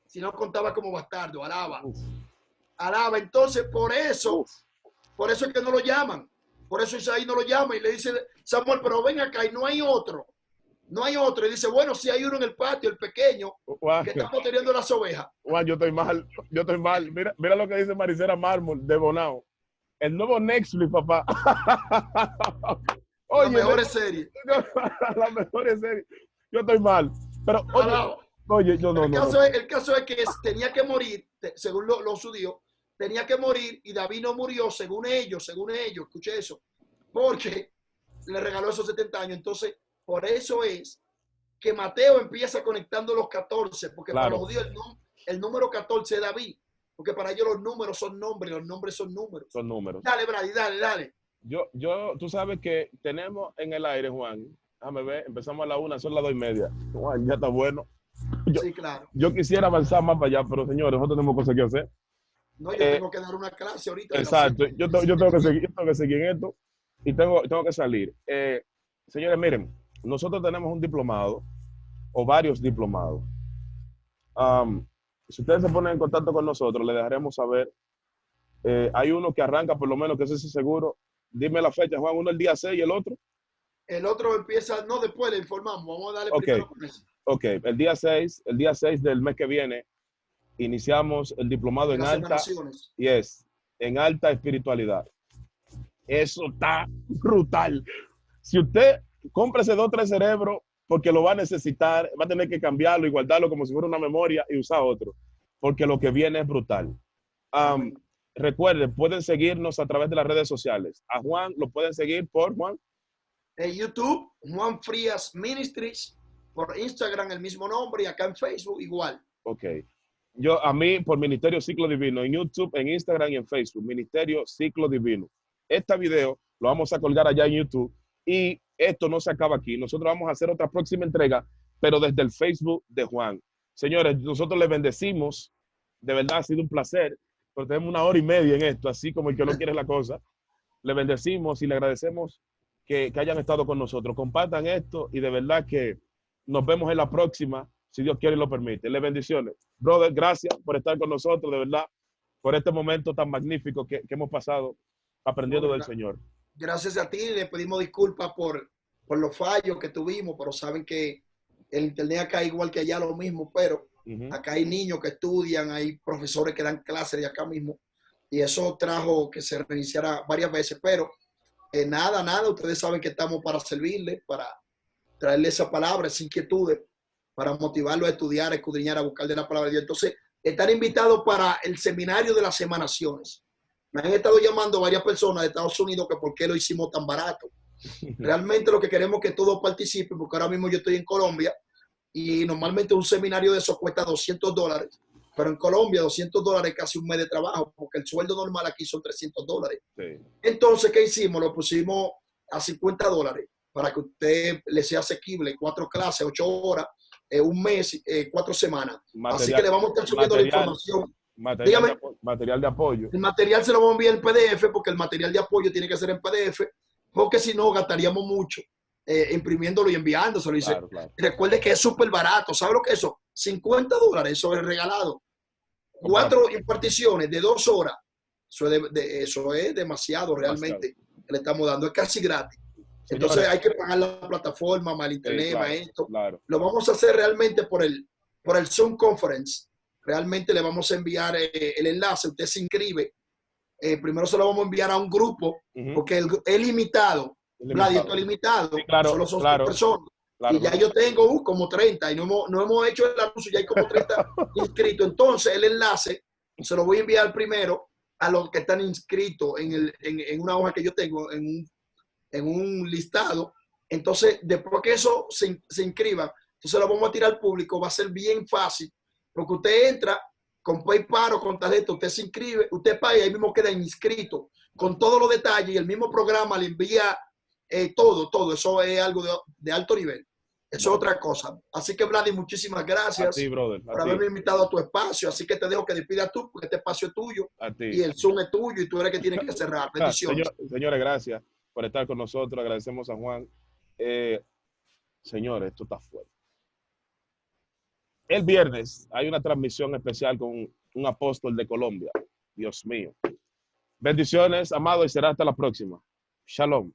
sino contaba como bastardo. Alaba. Uf, Alaba. Entonces, por eso uf. es que no lo llaman. Por eso Isaí no lo llama y le dice, Samuel, pero ven acá y no hay otro. No hay otro. Y dice, bueno, si hay uno en el patio, el pequeño, Juan, que está protegiendo las ovejas. Juan, yo estoy mal, yo estoy mal. Mira, mira lo que dice Maricela Mármol de Bonao. El nuevo Netflix, papá. Las Oye, mejores series. la mejor serie. Yo estoy mal. Pero, oye, Alaba. oye, yo no, El no, caso, no. el caso es que tenía que morir, según los judíos, tenía que morir y David no murió, según ellos, escuché eso, porque le regaló esos 70 años. Entonces, por eso es que Mateo empieza conectando los 14, porque para Claro. los judíos el número 14 es David, porque para ellos los números son nombres, los nombres son números. Son números. Dale, Brady, dale. Tú sabes que tenemos en el aire, Juan. Déjame ver, empezamos a la 1, son las 2:30. Juan, ya está bueno. Sí, claro. Yo quisiera avanzar más para allá, pero señores, nosotros tenemos cosas que hacer. No, yo tengo que dar una clase ahorita. Exacto, yo tengo que seguir en esto y tengo que salir. Señores, miren, nosotros tenemos un diplomado o varios diplomados. Si ustedes se ponen en contacto con nosotros, les dejaremos saber. Hay uno que arranca, por lo menos, que ese sí seguro. Dime la fecha, Juan, uno el día 6 y el otro. El otro empieza, no, después le informamos. Vamos a darle primero con eso. Ok, el día 6 del mes que viene, iniciamos el diplomado en alta, en alta espiritualidad. Eso está brutal. Si usted cómprese 2 o 3 cerebros, porque lo va a necesitar, va a tener que cambiarlo y guardarlo como si fuera una memoria y usar otro, porque lo que viene es brutal. Recuerden, pueden seguirnos a través de las redes sociales. A Juan lo pueden seguir por Juan. En YouTube, Juan Frías Ministries, por Instagram el mismo nombre y acá en Facebook igual. Ok. A mí por Ministerio Ciclo Divino, en YouTube, en Instagram y en Facebook, Ministerio Ciclo Divino. Este video lo vamos a colgar allá en YouTube y esto no se acaba aquí. Nosotros vamos a hacer otra próxima entrega, pero desde el Facebook de Juan. Señores, nosotros les bendecimos. De verdad ha sido un placer, pero tenemos 1 hora y media en esto, así como el que no quiere la cosa. Le bendecimos y le agradecemos que hayan estado con nosotros. Compartan esto y de verdad que nos vemos en la próxima, si Dios quiere y lo permite. Les bendiciones. Brother, gracias por estar con nosotros, de verdad, por este momento tan magnífico que hemos pasado aprendiendo del Señor. Gracias a ti, le pedimos disculpas por los fallos que tuvimos, pero saben que el internet acá es igual que allá lo mismo, pero acá hay niños que estudian, hay profesores que dan clases de acá mismo, y eso trajo que se reiniciara varias veces, pero nada, ustedes saben que estamos para servirles, para traerles esa palabra, esas inquietudes, para motivarlos a estudiar, a escudriñar, a buscar de la palabra de Dios. Entonces, están invitados para el seminario de las emanaciones. Me han estado llamando varias personas de Estados Unidos que por qué lo hicimos tan barato. Realmente lo que queremos es que todos participen, porque ahora mismo yo estoy en Colombia y normalmente un seminario de eso cuesta $200, pero en Colombia $200 es casi un mes de trabajo, porque el sueldo normal aquí son $300. Sí. Entonces, ¿qué hicimos? Lo pusimos a $50 para que usted le sea asequible 4 clases, 8 horas, un mes, 4 semanas. Así que le vamos a estar subiendo la información. Material de apoyo. El material se lo vamos a enviar en PDF, porque el material de apoyo tiene que ser en PDF, porque si no gastaríamos mucho imprimiéndolo y enviándoselo. Claro. Recuerde que es súper barato. ¿Sabe lo que es eso? $50, eso es regalado. 4 imparticiones de 2 horas. Eso es demasiado realmente que le estamos dando. Es casi gratis. Entonces hay que pagar la plataforma, más el internet, más esto. Claro. Lo vamos a hacer realmente por el Zoom Conference. Realmente le vamos a enviar el enlace. Usted se inscribe. Primero se lo vamos a enviar a un grupo, porque es limitado. Esto es limitado. Sí, claro, solo son 100 personas. Claro, y ya yo tengo como 30 y no hemos hecho el anuncio, ya hay como 30 inscritos. Entonces el enlace se lo voy a enviar primero a los que están inscritos en una hoja que yo tengo, en un listado. Entonces, después que eso se inscriba, entonces lo vamos a tirar al público. Va a ser bien fácil, porque usted entra con PayPal o con tarjeta, usted se inscribe, usted paga y ahí mismo queda inscrito con todos los detalles y el mismo programa le envía todo. Eso es algo de alto nivel. es otra cosa. Así que, Vladi, muchísimas A gracias ti, brother. por A ti. haberme invitado a tu espacio. Así que te dejo que despidas tú, porque este espacio es tuyo A ti. y el Zoom es tuyo y tú eres el que tienes que cerrar. Bendiciones. Señores, gracias por estar con nosotros. Agradecemos a Juan. Señores, esto está fuerte. El viernes hay una transmisión especial con un apóstol de Colombia. Dios mío. Bendiciones, amado, y será hasta la próxima. Shalom.